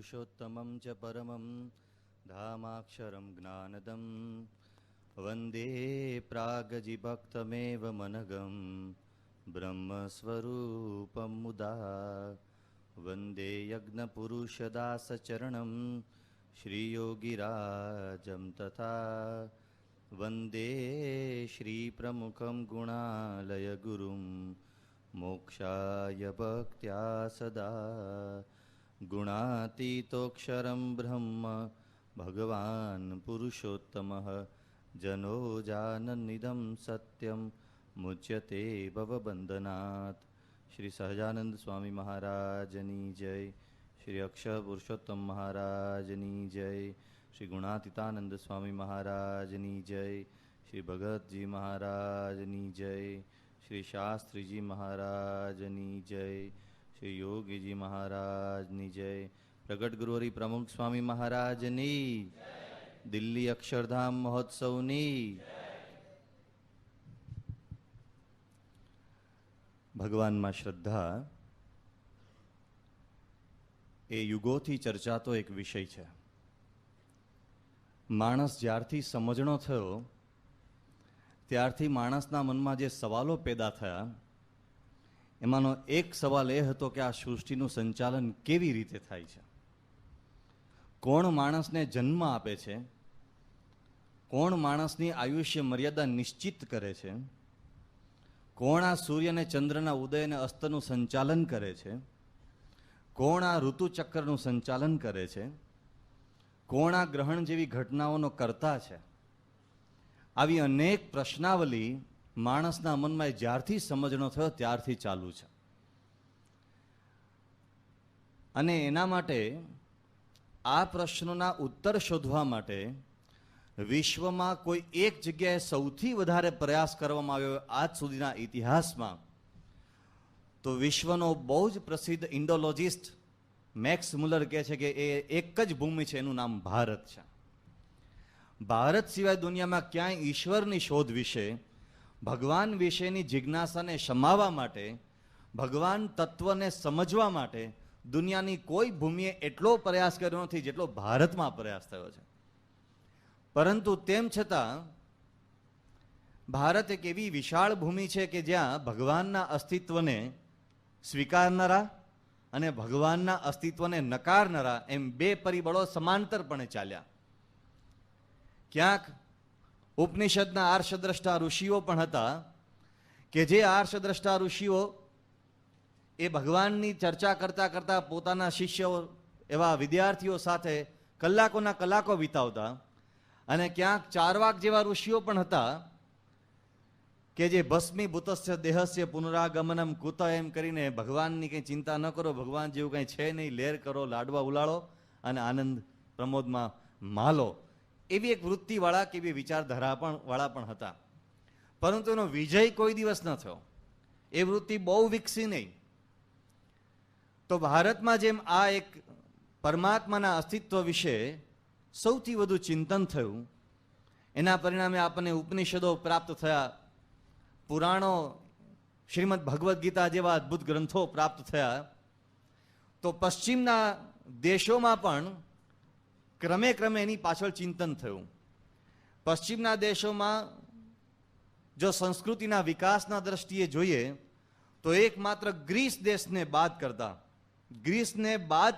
पुरुषोत्तमं च परमं धामाक्षरं ज्ञानदं वन्दे प्रागजिभक्तमेव मनगं ब्रह्मस्वरूपं मुदा वन्दे यज्ञपुरुषदासचरणं श्रीयोगिराजं तथा वन्दे श्रीप्रमुखं गुणालयगुरुं मोक्षाय भक्त्या सदा गुणातीतोऽक्षरं ब्रह्म भगवान् पुरुषोत्तमः जनो जानन्निदं सत्यं मुच्यते भवबन्धनात्। श्री सहजानंद स्वामी महाराजनी जय, श्री अक्षर पुरुषोत्तम महाराजनी जय, श्री गुणातीतानंद स्वामी महाराजनी जय, श्री भगत जी महाराजनी जय, श्री शास्त्री जी महाराजनी जय, श्री योगी जी महाराजनी जय, प्रगट गुरुहरि प्रमुख स्वामी महाराजनी, दिल्ली अक्षरधाम महोत्सवनी। भगवान में श्रद्धा ए युगोथी चर्चातो एक विषय है। माणस ज्यारथी समजणो थयो त्यारथी माणसना मनमा जे सवालों पैदा थया एमानो एक सवाल ए हतो के आ सृष्टिनुं संचालन केवी रीते थाय छे, कोण माणसने जन्म आपे छे, कोण माणसनी आयुष्य मर्यादा निश्चित करे छे, कोण आ सूर्य ने चंद्रना उदय ने अस्तनु संचालन करे छे, कोण आ ऋतुचक्रनु संचालन करे छे, कोण आ ग्रहण जेवी घटनाओनो करता छे। आवी अनेक प्रश्नावली माणसना मनमा ज्यारथी समजणो थयो त्यारथी चालू छे अने एना माटे आ प्रश्नोना उत्तर शोधवा माटे विश्वमां कोई एक जग्याए सौथी वधारे प्रयास करवामां आव्यो आज सुधीना इतिहासमां तो विश्वनो बहु ज प्रसिद्ध इंडोलॉजिस्ट मैक्स मुलर कहे छे के एक ज भूमि छे, एनुं नाम भारत छे। भारत सिवाय दुनियामां क्यांय ईश्वरनी शोध विषे, भगवान विशेनी जिज्ञासाने शमावा माटे, भगवान तत्वने समजवा माटे दुनियानी कोई भूमिए एटलो प्रयास कर्यो नथी जेटलो भारतमां प्रयास थयो छे। परंतु तेम छतां भारत एक एवी विशाळ भूमि छे के ज्यां भगवानना अस्तित्वने स्वीकारनारा अने भगवानना अस्तित्वने नकारनारा एम बे परिबळो समांतरपणे चाल्या। क्यांक उपनिषदना आर्षद्रष्टा ऋषिओ पण हता के जे आर्षद्रष्टा ऋषिओ ए भगवाननी चर्चा करता करता पोताना शिष्यो एवा विद्यार्थीओ साथे कलाकोना कलाको वितावता अने क्यांक चारवाक जेवा ऋषिओ पण हता के जे भस्मीभूतस्य देहस्य पुनरागमनम कुत एम करीने भगवाननी कई चिंता न करो, भगवान जेवुं कई छे नहीं, लेर करो, लाडवा उलाड़ो अने आनंद प्रमोदमां मालो, एवी एक वृत्तिवाळा के एवी विचारधारा वाळा पण हता। परंतु एनो विजय कोई दिवस न थयो, ए वृत्ति बहु विकसी नहीं। तो भारतमां जेम आ एक परमात्माना अस्तित्व विषे सौथी वधु चिंतन थयुं, एना परिणामे आपणे उपनिषदो प्राप्त थया, पुराणो श्रीमद् भगवद गीता जेवा अद्भुत ग्रंथो प्राप्त थया। तो पश्चिमना देशोमां पण क्रमे क्रमे एनी पाछळ चिंतन थयुं। पश्चिमना देशोमां जो संस्कृतिना विकासना दृष्टिए जोईए तो एकमात्र ग्रीस देशने बाद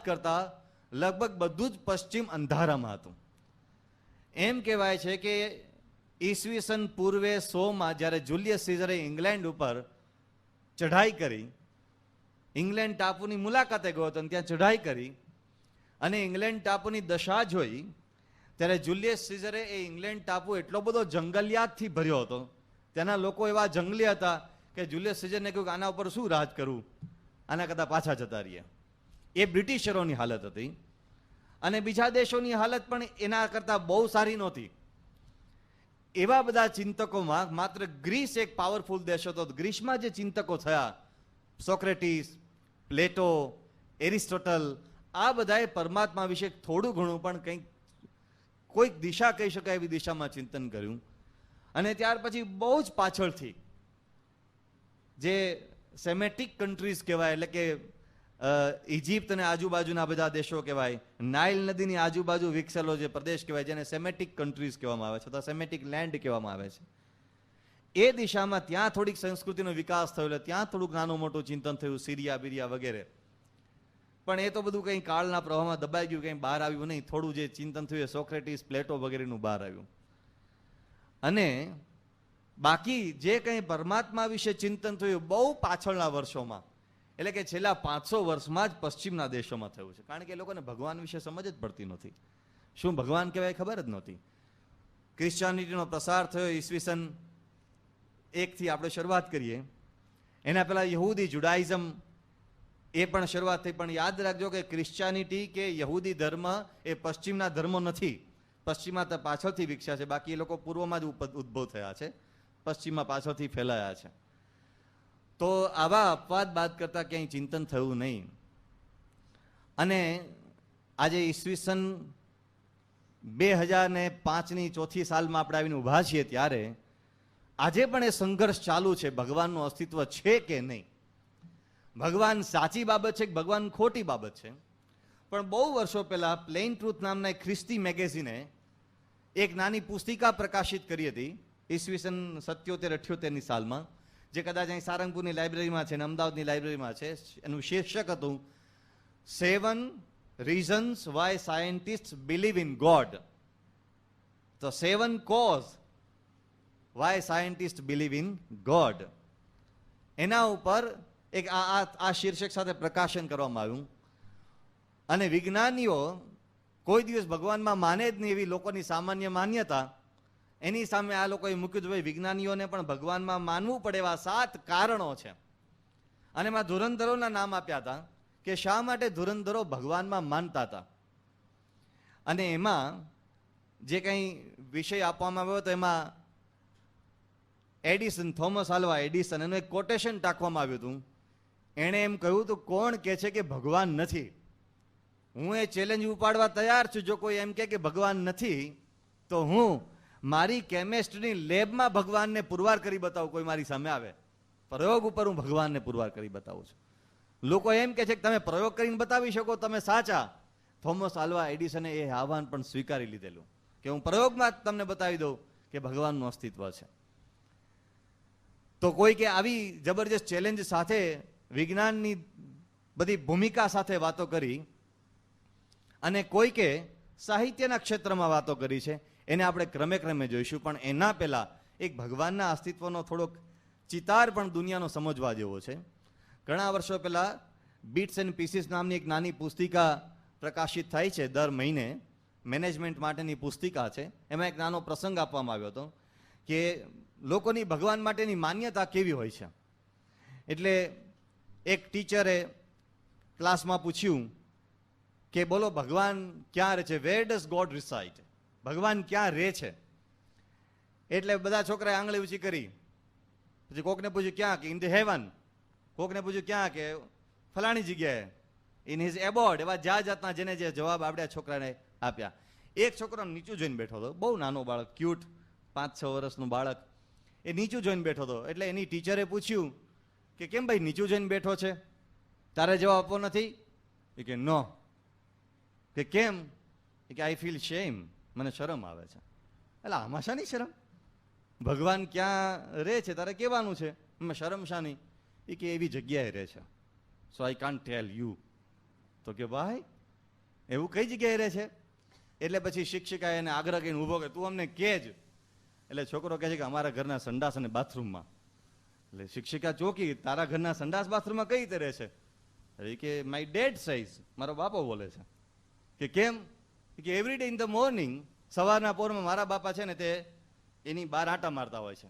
करता लगभग बधुं ज पश्चिम अंधारामां हतुं। एम कहेवाय छे के ईस्वीसन पूर्वे 100 मां ज्यारे जुलियस सीजरे इंग्लेंड पर चढ़ाई करी, इंग्लेंड टापुनी मुलाकाते गयो हतो, त्यां चढ़ाई करी अने इंग्लेंड टापुनी दशा जोई त्यारे जुलियस सीजरे ए इंग्लेंड टापु एटलो बधो जंगलियातथी भर्यो हतो, त्याना लोको एवा जंगली हता के जुलियस सीजरने कह्युं आना उपर शुं राज करवुं, आना करता पाछा जता रहीए। ए ब्रिटिशरोनी हालत हती अने बीजा देशोनी हालत पण एना करता बहु सारी नहोती। एवा बधा चिंतकोमां मात्र ग्रीस एक पावरफुल देश हतो। ग्रीसमां जे चिंतको थया, सोक्रेटिस, प्लेटो, एरिस्टोटल, आ बधाए परमात्मा विषे थोड़ुं घणुं पण कंईक कोईक दिशा कही शकाय एवी दिशामां चिंतन कर्युं अने त्यार पछी बहु ज पाछळथी जे सेमेटिक कंट्रीज कहेवाय, એટલે કે ઇજિપ્ત અને આજુબાજુના બધા દેશો કહેવાય, નાઇલ નદીની આજુબાજુ વિકસેલો જે પ્રદેશ કહેવાય, જેને સેમેટિક કન્ટ્રીઝ કહેવામાં આવે છે અથવા સેમેટિક લેન્ડ કહેવામાં આવે છે, એ દિશામાં ત્યાં થોડીક સંસ્કૃતિનો વિકાસ થયો, એટલે ત્યાં થોડુંક નાનું મોટું ચિંતન થયું, સિરિયા બિરિયા વગેરે. પણ એ તો બધું કંઈ કાળના પ્રવાહમાં દબાઈ ગયું, કંઈ બહાર આવ્યું નહીં. થોડું જે ચિંતન થયું એ સોક્રેટિસ, પ્લેટો વગેરેનું બહાર આવ્યું. અને બાકી જે કંઈ પરમાત્મા વિશે ચિંતન થયું બહુ પાછળના વર્ષોમાં, એટલે કે છેલ્લા 500 વર્ષમાં જ પશ્ચિમના દેશોમાં થયું છે. કારણ કે એ લોકોને ભગવાન વિશે સમજ જ પડતી નહોતી. શું ભગવાન કહેવાય ખબર જ નહોતી. ક્રિશ્ચિયાનિટીનો પ્રસાર થયો ઈસવીસન 1 થી આપણે શરૂઆત કરીએ. એના પહેલા યહૂદી જુડાઇઝમ એ પણ શરૂઆત થઈ. પણ યાદ રાખજો કે ક્રિશ્ચિયાનિટી કે યહૂદી ધર્મ એ પશ્ચિમના ધર્મો નથી. પશ્ચિમમાં તો પાછળથી વિકસ્યા છે, બાકી એ લોકો પૂર્વમાં જ ઉદ્ભવ થયા છે, પશ્ચિમમાં પાછળથી ફેલાયા છે. તો આવા અપવાદ બાદ કરતા ક્યાંય ચિંતન થયું નહીં. અને આજે ઈસવીસન 2005ની ચોથી સાલમાં આપણે આવીને ઊભા છીએ, ત્યારે આજે પણ એ સંઘર્ષ ચાલુ છે, ભગવાનનું અસ્તિત્વ છે કે નહીં, ભગવાન સાચી બાબત છે કે ભગવાન ખોટી બાબત છે. પણ બહુ વર્ષો પહેલા પ્લેન ટ્રુથ નામના એક ખ્રિસ્તી મેગેઝિને એક નાની પુસ્તિકા પ્રકાશિત કરી હતી ઈસવીસન 77-78ની સાલમાં, જે કદાચ અહીં સારંગપુરની લાઇબ્રેરીમાં છે અને અમદાવાદની લાઇબ્રેરીમાં છે. એનું શીર્ષક હતું 7 reasons why scientists believe in God. તો 7 cause why scientists believe in God. એના ઉપર એક આ શીર્ષક સાથે પ્રકાશન કરવામાં આવ્યું. અને વિજ્ઞાનીઓ કોઈ દિવસ ભગવાનમાં માને જ નહીં એવી લોકોની સામાન્ય માન્યતા, એની સામે આ લોકોએ મૂક્યું ભાઈ વિજ્ઞાનીઓને પણ ભગવાનમાં માનવું પડે એવા 7 કારણો છે. અને એમાં ધુરંધરોના નામ આપ્યા હતા કે શા માટે ધુરંધરો ભગવાનમાં માનતા હતા. અને એમાં જે કંઈ વિષય આપવામાં આવ્યો હતો એમાં એડિસન, થોમસ આલ્વા એડિસન, એનું એક કોટેશન ટાંકવામાં આવ્યું હતું. એણે એમ કહ્યું હતું, કોણ કહે છે કે ભગવાન નથી? હું એ ચેલેન્જ ઉપાડવા તૈયાર છું. જો કોઈ એમ કહે કે ભગવાન નથી, તો હું મારી કેમેસ્ટ્રીની લેબમાં ભગવાનને પુરવાર કરી બતાવું. કોઈ મારી સામે આવે, પ્રયોગ ઉપર હું ભગવાનને પુરવાર કરી બતાવું છું. લોકો એમ કહે છે કે તમે પ્રયોગ કરીને બતાવી શકો, તમે સાચા. થોમસ આલ્વા એડિસને એ આહ્વાન પણ સ્વીકારી લીધેલું કે હું પ્રયોગમાં તમને બતાવી દઉં કે ભગવાનનું અસ્તિત્વ છે. તો કોઈ કે આવી જબરજસ્ત ચેલેન્જ સાથે વિજ્ઞાનની બધી ભૂમિકા સાથે વાતો કરી, અને કોઈ કે સાહિત્યના ક્ષેત્રમાં વાતો કરી છે. એને આપણે ક્રમે ક્રમે જોઈશું. પણ એના પહેલા એક ભગવાનના અસ્તિત્વનો થોડોક ચિતાર પણ દુનિયાનો સમજવા જેવો છે. ઘણા વર્ષો પહેલા બીટ્સ એન્ડ પીસીસ નામની એક નાની પુસ્તિકા પ્રકાશિત થાય છે દર મહિને, મેનેજમેન્ટ માટેની પુસ્તિકા છે. એમાં એક નાનો પ્રસંગ આપવામાં આવ્યો હતો કે લોકોની ભગવાન માટેની માન્યતા કેવી હોય છે. એટલે એક ટીચરે ક્લાસમાં પૂછ્યું કે બોલો ભગવાન ક્યાં રહે છે? Where does God reside? ભગવાન ક્યાં રહે છે? એટલે બધા છોકરાએ આંગળી ઊંચી કરી. પછી કોકને પૂછ્યું ક્યાં? કે ઇન ધ હેવન. કોકને પૂછ્યું ક્યાં? કે ફલાણી જગ્યાએ, ઇન હિઝ એબોર્ડ. એવા જાતના જેને જે જવાબ આપણે છોકરાને આપ્યા. એક છોકરો નીચું જોઈને બેઠો હતો, બહુ નાનો બાળક, ક્યુટ 5-6 વર્ષનું બાળક. એ નીચું જોઈને બેઠો હતો. એટલે એની ટીચરે પૂછ્યું કે કેમ ભાઈ નીચું જોઈને બેઠો છે, તારે જવાબ આપવો નથી? એ કે નો. કે કેમ? કે આઈ ફીલ શેમ, મને શરમ આવે છે. એટલે આમાં શાની શરમ? ભગવાન ક્યાં રહે છે તારે કહેવાનું છે, એમાં શરમ શાની? એ કે એવી જગ્યાએ રહે છે, સો આઈ કાન્ટ ટેલ યુ. તો કે ભાઈ એવું કઈ જગ્યાએ રહે છે? એટલે પછી શિક્ષિકાએ એને આગ્રહ કરીને ઊભો કે તું અમને કહેજ. એટલે છોકરો કહે છે કે અમારા ઘરના સંડાસ અને બાથરૂમમાં. એટલે શિક્ષિકા ચોકી, તારા ઘરના સંડાસ બાથરૂમમાં કઈ રીતે રહે છે? એ કે માય ડેડ સાઇઝ, મારો બાપો બોલે છે. કે કેમ? કે every day in the morning, સવારના પોરમાં મારા બાપા છે ને તે એની બહાર આંટા મારતા હોય છે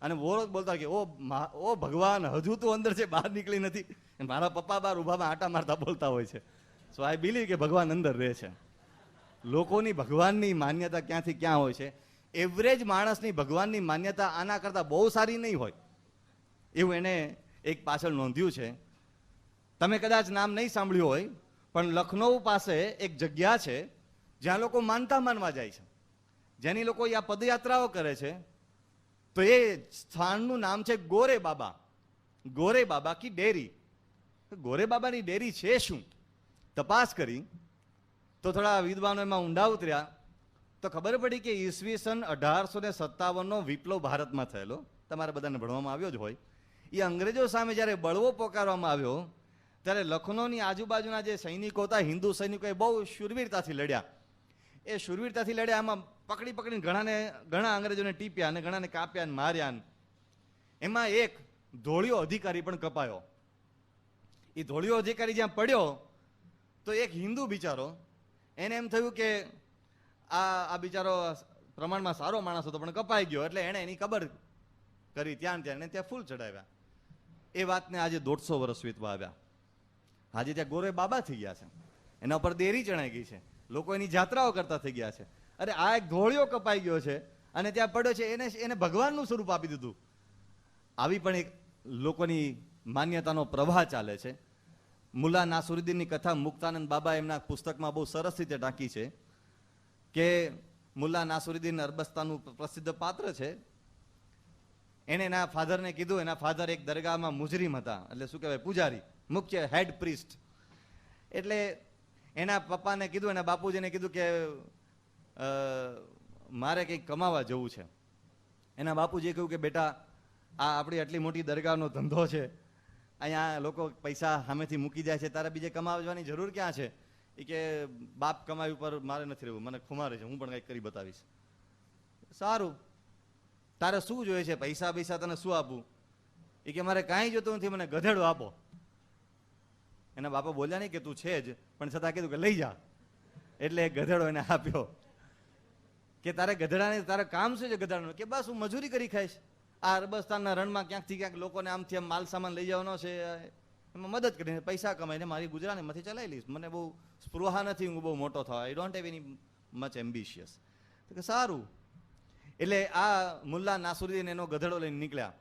અને વોરો બોલતા કે ઓ ભગવાન, હજુ તું અંદર છે, બહાર નીકળી નથી. મારા પપ્પા બહાર ઉભામાં આંટા મારતા બોલતા હોય છે. સો આઈ બિલીવ કે ભગવાન અંદર રહે છે. લોકોની ભગવાનની માન્યતા ક્યાંથી ક્યાં હોય છે. એવરેજ માણસની ભગવાનની માન્યતા આના કરતાં બહુ સારી નહીં હોય એવું એને એક પાછળ નોંધ્યું છે. તમે કદાચ નામ નહીં સાંભળ્યું હોય, પણ લખનૌ પાસે એક જગ્યા છે જ્યાં લોકો માનવા જાય છે, જેની લોકો આ પદયાત્રાઓ કરે છે. તો એ સ્થાનનું નામ છે ગોરે બાબા. ગોરે બાબા કી ડેરી. ગોરે બાબાની ડેરી છે શું? તપાસ કરી તો થોડા વિદ્વાનો એમાં ઊંડા ઉતર્યા તો ખબર પડી કે ઈસવીસન 1857નો વિપ્લવ ભારતમાં થયેલો, તમારે બધાને ભણવામાં આવ્યો જ હોય. એ અંગ્રેજો સામે જ્યારે બળવો પોકારવામાં આવ્યો ત્યારે લખનૌની આજુબાજુના જે સૈનિકો હતા, હિન્દુ સૈનિકો, એ બહુ શૂરવીરતાથી લડ્યા. એ શૂરવીરતાથી લડ્યા, આમાં પકડીને ઘણા અંગ્રેજોને ટીપ્યા અને ઘણાને કાપ્યા અને માર્યા. એમાં એક ધોળિયો અધિકારી પણ કપાયો. એ ધોળિયો અધિકારી જ્યાં પડ્યો તો એક હિન્દુ બિચારો, એને એમ થયું કે આ બિચારો પ્રમાણમાં સારો માણસ હતો પણ કપાઈ ગયો, એટલે એને એની કબર કરી ત્યાં ફૂલ ચડાવ્યા. એ વાતને આજે 150 વર્ષ વીતવા આવ્યા. આજે ત્યાં ગોરે બાબા થઈ ગયા છે, એના ઉપર દેરી ચણાઈ ગઈ છે, લોકો એની જાત્રાઓ કરતા થઈ ગયા છે. અરે આ એક ધોળિયો કપાઈ ગયો છે અને ત્યાં પડ્યો છે, એને ભગવાનનું સ્વરૂપ આપી દીધું. આવી પણ એક લોકોની માન્યતાનો પ્રવાહ ચાલે છે. મુલ્લા નાસરુદ્દીનની કથા મુક્તાનંદ બાબા એમના પુસ્તકમાં બહુ સરસ રીતે ટાંકી છે કે મુલ્લા નાસરુદ્દીન અરબસ્તાનનું પ્રસિદ્ધ પાત્ર છે. એને એના ફાધરને કીધું, એના ફાધર એક દરગાહમાં મુજરીમ હતા, એટલે શું કહેવાય, પૂજારી, મુખ્ય હેડ પ્રિસ્ટ. એટલે એના પપ્પાને કીધું, એના બાપુજીને કીધું કે મારે કંઈક કમાવા જવું છે. એના બાપુજીએ કહ્યું કે બેટા, આ આપણી આટલી મોટી દરગાહનો ધંધો છે, અહીંયા લોકો પૈસા સામેથી મૂકી જાય છે, તારે બીજે કમાવવાની જરૂર ક્યાં છે? એ કે બાપ કમાવી ઉપર મારે નથી રહેવું, મને ખુમારે છે, હું પણ કંઈક કરી બતાવીશ. સારું, તારે શું જોઈએ છે? પૈસા તને શું આપું? એ કે મારે કાંઈ જોતું નથી, મને ગધેડો આપો. એના બાપા બોલ્યા નહીં કે તું છે જ, પણ છતાં કીધું કે લઈ જા. એટલે ગધેડો એને આપ્યો. કે તારે ગધેડાને તારે કામ શું છે ગધેડાનું? કે બસ હું મજૂરી કરી ખાઈશ, આ અરબસ્તાનના રણમાં ક્યાંકથી ક્યાંક લોકોને આમથી આમ માલ સામાન લઈ જવાનો છે, એમાં મદદ કરીને પૈસા કમાઈને મારી ગુજરાતીમાંથી ચલાવી લઈશ. મને બહુ સ્પૃહા નથી, હું બહુ મોટો થવા, I don't have any much ambitious. તો કે સારું. એટલે આ મુલ્લા નાસરુદ્દીન એનો ગધેડો લઈને નીકળ્યા.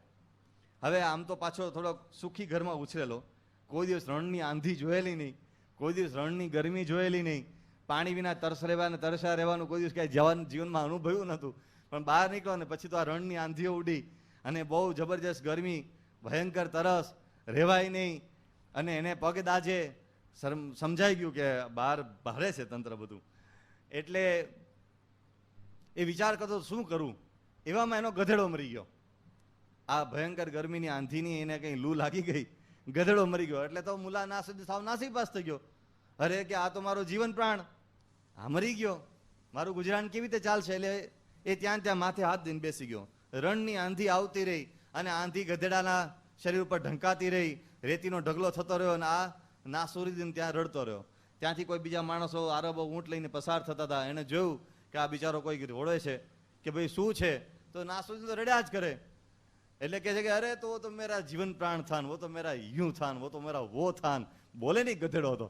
હવે આમ તો પાછો થોડોક સુખી ઘરમાં ઉછરેલો, કોઈ દિવસ રણની આંધી જોયેલી નહીં, કોઈ દિવસ રણની ગરમી જોયેલી નહીં, પાણી વિના તરસ્યા રહેવાનું કોઈ દિવસ કાંઈ જીવનમાં અનુભવ્યું નહોતું. પણ બહાર નીકળો ને પછી તો આ રણની આંધીઓ ઉડી અને બહુ જબરજસ્ત ગરમી, ભયંકર તરસ, રહેવાય નહીં. અને એને પગ દાજે, સમજાઈ ગયું કે બહાર ભારે છે તંત્ર બધું. એટલે એ વિચાર કરતો શું કરું, એવામાં એનો ગધેડો મરી ગયો. આ ભયંકર ગરમીની આંધીની એને કંઈ લૂ લાગી ગઈ, ગધેડો મરી ગયો. એટલે તો મુલ્લા નાસરુદ્દીન સાવ નાસીપાસ થઈ ગયો. અરે કે આ તો મારો જીવન પ્રાણ, આ મરી ગયો, મારું ગુજરાન કેવી રીતે ચાલશે? એટલે એ ત્યાં માથે હાથ દઈને બેસી ગયો. રણની આંધી આવતી રહી અને આંધી ગધેડાના શરીર ઉપર ઢંકાતી રહી, રેતીનો ઢગલો થતો રહ્યો અને આ નાસરુદ્દીન ત્યાં રડતો રહ્યો. ત્યાંથી કોઈ બીજા માણસો, આરબો ઊંટ લઈને પસાર થતા હતા. એને જોયું કે આ બિચારો કોઈ રોડે છે, કે ભાઈ શું છે? તો નાસરુદ્દીન તો રડ્યા જ કરે. એટલે કહે છે કે અરે તો મેરા જીવન પ્રાણ થાન, વો તો મેરા यूं થાન, વો તો મેરા વો થાન. બોલે નહીં ગધેડો હતો.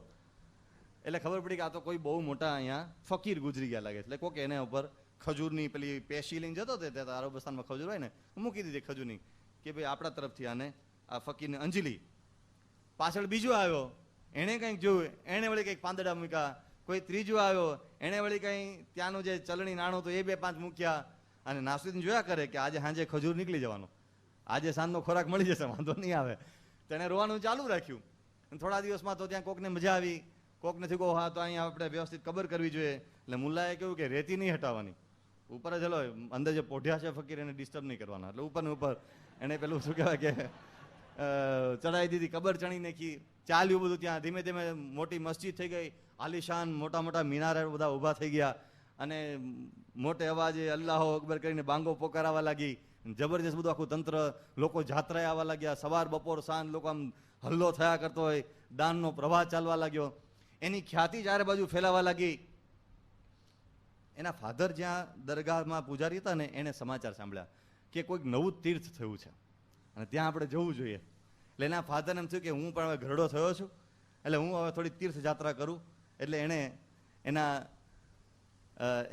એટલે ખબર પડી કે આ તો કોઈ બહુ મોટા અહીંયા ફકીર ગુજરી ગયા લાગે. એટલે કોકે એને ઉપર ખજૂરની પેલી પેશી લઈને જતો હતો, ત્યાં અરબસ્તાનમાં ખજૂર હોય ને, મૂકી દીધી ખજૂરની, કે ભાઈ આપણા તરફથી આને આ ફકીરને અંજલિ. પાછળ બીજો આવ્યો, એણે કંઈક જોયું, એણે વળી કંઈક પાંદડા મૂક્યા. કોઈ ત્રીજો આવ્યો, એણે વળી કંઈ ત્યાંનું જે ચલણી નાણું હતું એ 2-5 મૂક્યા. અને નાસરુદ્દીન જોયા કરે કે આજે સાંજે ખજૂર નીકળી જવાનો, આજે સાંજનો ખોરાક મળી જશે, વાંધો નહીં આવે. તેણે રોવાનું ચાલુ રાખ્યું. થોડા દિવસમાં તો ત્યાં કોકને મજા આવી, કોકને થયું કહો હા તો અહીંયા આપણે વ્યવસ્થિત કબર કરવી જોઈએ. એટલે મુલ્લાએ કહ્યું કે રેતી નહીં હટાવવાની, ઉપર જ હલો, અંદર જે પોઢિયા છે ફકીર એને ડિસ્ટર્બ નહીં કરવાના. એટલે ઉપર ને ઉપર એને પેલું શું કહેવાય કે ચડાવી દીધી, કબર ચણી નાખી, ચાલ્યું બધું. ત્યાં ધીમે ધીમે મોટી મસ્જિદ થઈ ગઈ, આલિશાન મોટા મોટા મિનાર બધા ઊભા થઈ ગયા અને મોટે અવાજે અલ્લાહો અકબર કરીને બાંગો પોકારવા લાગી. જબરજસ્ત બધું આખું તંત્ર, લોકો જાત્રાએ આવવા લાગ્યા. સવાર બપોર સાંજ લોકો આમ હલ્લો થયા કરતો હોય, દાનનો પ્રવાહ ચાલવા લાગ્યો. એની ખ્યાતિ ચારે બાજુ ફેલાવા લાગી. એના ફાધર જ્યાં દરગાહમાં પૂજારી હતા ને, એને સમાચાર સાંભળ્યા કે કોઈક નવું તીર્થ થયું છે અને ત્યાં આપણે જવું જોઈએ. એટલે એના ફાધરને એમ થયું કે હું પણ હવે ઘરડો થયો છું, એટલે હું હવે થોડી તીર્થ યાત્રા કરું. એટલે એણે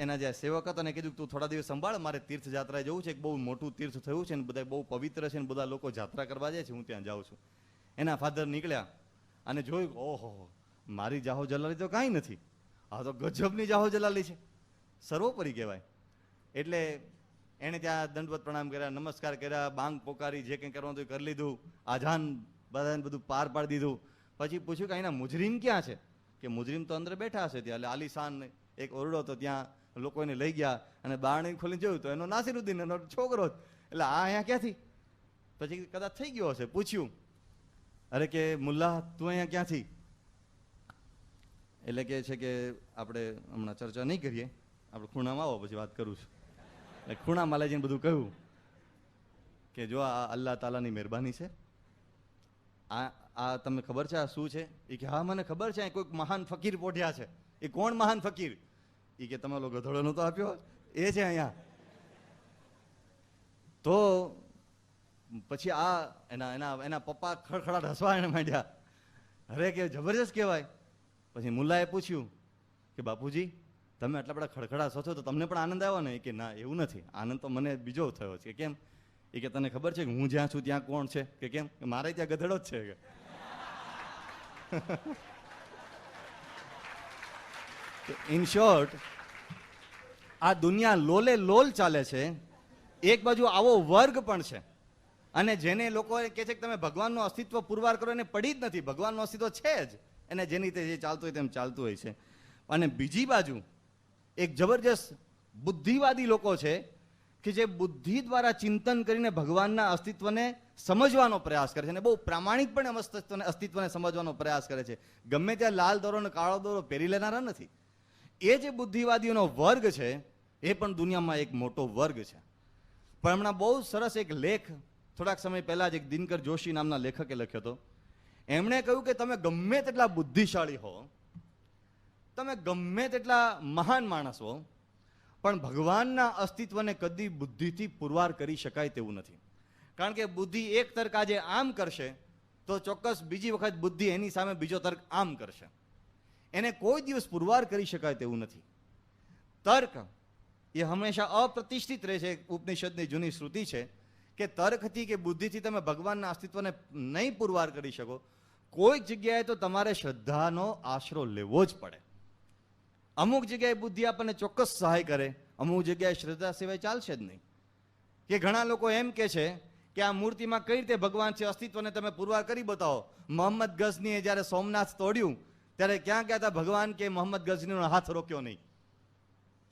એના જે સેવક હતો એને કીધું તું થોડા દિવસ સંભાળ, મારે તીર્થ યાત્રાએ જવું છે, એક બહુ મોટું તીર્થ થયું છે ને બધા બહુ પવિત્ર છે ને બધા લોકો યાત્રા કરવા જાય છે, હું ત્યાં જાઉં છું. એના ફાધર નીકળ્યા અને જોયું, ઓહો મારી જાહો જલાલી તો કાંઈ નથી, આ તો ગજબની જાહો જલાલી છે, સર્વોપરી કહેવાય. એટલે એણે ત્યાં દંડવત પ્રણામ કર્યા, નમસ્કાર કર્યા, બાંગ પોકારી, જે કંઈ કરવાનું હતું કરી લીધું, આજાન બધાને બધું પાર પાડી દીધું. પછી પૂછ્યું કે અહીંના મુજરીમ ક્યાં છે? કે મુજરીમ તો અંદર બેઠા હશે ત્યાં. એટલે આલીશાન એક ઓરડો હતો, ત્યાં લોકો એને લઈ ગયા અને બારણી ખોલીને જોયું તો એનો નાસિરુદ્દીન એનો છોકરો જ. એટલે આ અહીંયા ક્યાંથી? પછી કદાચ થઈ ગયો હશે. પૂછ્યું, અરે કે મુલ્લા તું અહીંયા ક્યાંથી? એટલે કે છે કે આપણે હમણાં ચર્ચા નહીં કરીએ, આપણે ખૂણામાં આવો પછી વાત કરું છું. એટલે ખૂણામાં લઈ જઈને બધું કહ્યું કે જો આ અલ્લાહ તાલાની મહેરબાની છે. આ તમને ખબર છે આ શું છે? એ કે હા મને ખબર છે, કોઈક મહાન ફકીર પોઢ્યા છે. એ કોણ મહાન ફકીર? એ કે તમે લોકો ગધોડો નતો આપ્યો એ છે અહીંયા. તો પછી આ એના પપ્પા ખડખડાટ હસવા એને માંડ્યા. અરે કે જબરજસ્ત કહેવાય. પછી મુલ્લાએ પૂછ્યું કે બાપુજી તમે આટલા બધા ખડખડાટ હસો તો તમને પણ આનંદ આવ્યો ને? કે ના એવું નથી, આનંદ તો મને બીજો થયો છે. કેમ? એ કે તને ખબર છે કે હું જ્યાં છું ત્યાં કોણ છે? કે કેમ? કે મારે ત્યાં ગધેડો જ છે. ઇન શોર્ટ, આ દુનિયા લોલે લોલ ચાલે છે. એક બાજુ આવો વર્ગ પણ છે અને જેને લોકો કહે છે કે તમે ભગવાનનું અસ્તિત્વ પુરવાર કરો, એને પડી જ નથી. ભગવાનનું અસ્તિત્વ છે જ, એને જેની રીતે જે ચાલતું હોય તેમ ચાલતું હોય છે. અને બીજી બાજુ એક જબરજસ્ત બુદ્ધિવાદી લોકો છે કે જે બુદ્ધિ દ્વારા ચિંતન કરીને ભગવાનના અસ્તિત્વને સમજવાનો પ્રયાસ કરે છે અને બહુ પ્રામાણિકપણે અસ્તિત્વને સમજવાનો પ્રયાસ કરે છે. ગમે ત્યાં લાલ દોરો અને કાળો દોરો પહેરી લેનારા નથી. એ જે બુદ્ધિવાદીઓનો વર્ગ છે એ પણ દુનિયામાં એક મોટો વર્ગ છે. પણ હમણાં બહુ સરસ એક લેખ થોડાક સમય પહેલા જ એક દિનકર જોશી નામના લેખકે લખ્યો હતો. એમણે કહ્યું કે તમે ગમે તેટલા બુદ્ધિશાળી હો, તમે ગમે તેટલા મહાન માણસ હો, પણ ભગવાનના અસ્તિત્વને કદી બુદ્ધિથી પુરવાર કરી શકાય તેવું નથી. કારણ કે બુદ્ધિ એક તર્ક આજે આમ કરશે તો ચોક્કસ બીજી વખત બુદ્ધિ એની સામે બીજો તર્ક આમ કરશે. એને કોઈ દિવસ પુરવાર કરી શકાય તેવું નથી. તર્ક એ હંમેશા અપ્રતિષ્ઠિત રહે છે. ઉપનિષદની જૂની શ્રુતિ છે કે તર્કથી કે બુદ્ધિથી તમે ભગવાનના અસ્તિત્વને નહીં પુરવાર કરી શકો. કોઈક જગ્યાએ તો તમારે શ્રદ્ધાનો આશરો લેવો જ પડે. અમુક જગ્યાએ બુદ્ધિ આપણને ચોક્કસ સહાય કરે, અમુક જગ્યાએ શ્રદ્ધા સિવાય ચાલશે જ નહીં. કે ઘણા લોકો એમ કે છે કે આ મૂર્તિમાં કઈ રીતે ભગવાન છે, અસ્તિત્વને તમે પુરવાર કરી બતાવો. મોહમ્મદ ગઝનીએ જ્યારે સોમનાથ તોડ્યું ત્યારે ક્યાં ગયા હતા ભગવાન કે મોહમ્મદ ગઝનીનો હાથ રોક્યો નહીં?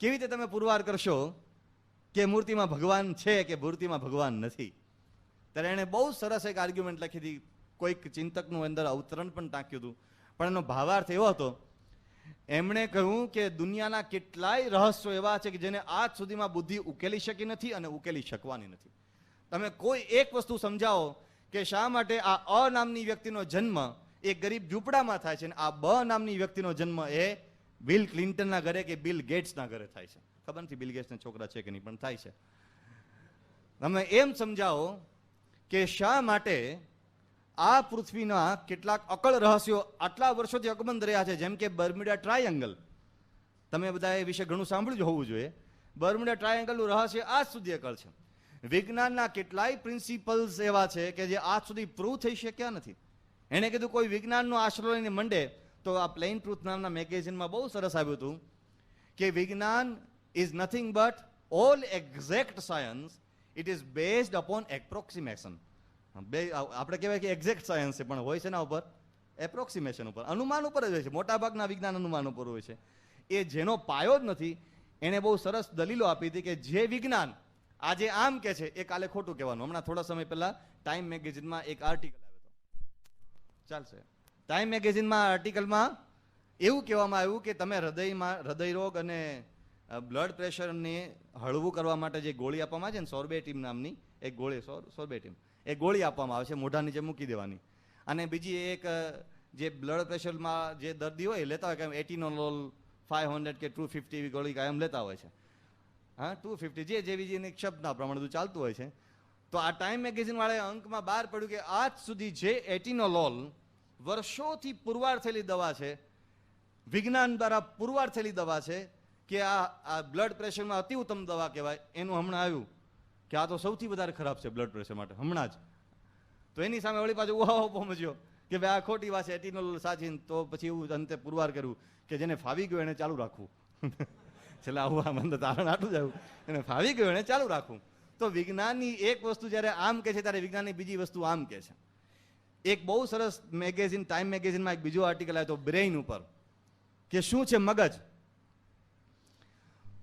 કેવી રીતે તમે પુરવાર કરશો કે મૂર્તિમાં ભગવાન છે કે મૂર્તિમાં ભગવાન નથી? ત્યારે એણે બહુ સરસ એક આર્ગ્યુમેન્ટ લખી હતી. કોઈક ચિંતકનું અંદર અવતરણ પણ ટાંક્યું હતું, પણ એનો ભાવાર્થ એવો હતો. એમણે કહ્યું કે દુનિયાના કેટલાય રહસ્યો એવા છે કે જેને આજ સુધીમાં બુદ્ધિ ઉકેલી શકી નથી અને ઉકેલી શકવાની નથી. તમે કોઈ એક વસ્તુ સમજાવો કે શા માટે આ અ નામની વ્યક્તિનો જન્મ એ ગરીબ ઝૂંપડામાં થાય છે અને આ બ નામની વ્યક્તિનો જન્મ એ બિલ ક્લિન્ટનના ઘરે કે બિલ ગેટ્સના ઘરે થાય છે. ખબર નથી બિલ ગેટ્સના છોકરા છે કે નહીં, પણ થાય છે. તમે એમ સમજાવો કે શા માટે આ પૃથ્વીના કેટલાક અકળ રહસ્યો આટલા વર્ષોથી અકબંધ રહ્યા છે. જેમ કે બર્મ્યુડા ટ્રાયેંગલ, તમે બધા એ વિશે ઘણું સાંભળ્યું જ હોવું જોઈએ. બર્મ્યુડા ટ્રાયેંગલનું રહસ્ય આજ સુધી અકળ છે. વિજ્ઞાનના કેટલાય પ્રિન્સિપલ્સ એવા છે કે જે આજ સુધી પ્રૂવ થઈ શક્યા નથી. એણે કીધું કોઈ વિજ્ઞાનનો આશરો લઈને મંડે તો આ પ્લેન ટ્રુથ નામના મેગેઝિનમાં બહુ સરસ આવ્યું હતું કે વિજ્ઞાન is nothing but all exact science, it is based upon approximation. આપણે કહેવાય કે એક્ઝેક્ટ સાયન્સ છે, પણ હોય છે ના ઉપર એપ્રોક્સિમેશન ઉપર, અનુમાન ઉપર જ હોય છે. મોટાભાગના વિજ્ઞાન અનુમાન ઉપર હોય છે. એ જેનો પાયો જ નથી. એણે બહુ સરસ દલીલો આપી હતી કે જે વિજ્ઞાન આજે આમ કે છે એ કાલે ખોટું કહેવાનું. હમણાં થોડા સમય પહેલા ટાઈમ મેગેઝિનમાં એક આર્ટિકલ આવ્યો હતો, ચાલશે. ટાઈમ મેગેઝિનમાં આર્ટિકલમાં એવું કહેવામાં આવ્યું કે તમે હૃદય રોગ અને બ્લડ પ્રેશરને હળવું કરવા માટે જે ગોળી આપવામાં આવે છે ને, સોર્બેટીમ નામની એક ગોળી, સોર્બેટીમ એ ગોળી આપવામાં આવે છે, મોઢા નીચે મૂકી દેવાની. અને બીજી એક જે બ્લડ પ્રેશરમાં જે દર્દી હોય લેતા હોય કે એટીનોલોલ 500 કે 250 એવી ગોળી કાયમ લેતા હોય છે. હા, 250 જેવી એક શબ્દના પ્રમાણે ચાલતું હોય છે. તો આ ટાઈમ મેગેઝિન વાળાએ અંકમાં બહાર પડ્યું કે આજ સુધી જે એટીનોલોલ વર્ષોથી પુરવાર થયેલી દવા છે, વિજ્ઞાન દ્વારા પુરવાર થયેલી દવા છે કે આ બ્લડ પ્રેશરમાં અતિ ઉત્તમ દવા કહેવાય, એનું હમણાં આવ્યું કે આ તો સૌથી વધારે ખરાબ છે બ્લડ પ્રેશર માટે હમણાં જ. તો એની સામે વળી પાછું ઉહાહો પહોંચ્યો કે ભાઈ આ ખોટી વાત છે, એટીનોલોલ સાચી. તો પછી એવું અંતે પુરવાર કર્યું કે જેને ફાવી ગયું એને ચાલુ રાખવું. છેલ્લે આવું આ મંદ તારણ આટલું જ આવ્યું, એને ફાવી ગયું એને ચાલુ રાખવું. તો વિજ્ઞાનની એક વસ્તુ જ્યારે આમ કે છે ત્યારે વિજ્ઞાનની બીજી વસ્તુ આમ કે છે. એક બહુ સરસ મેગેઝિન, ટાઈમ મેગેઝિનમાં એક બીજો આર્ટિકલ આવ્યો હતો બ્રેઇન ઉપર, કે શું છે મગજ.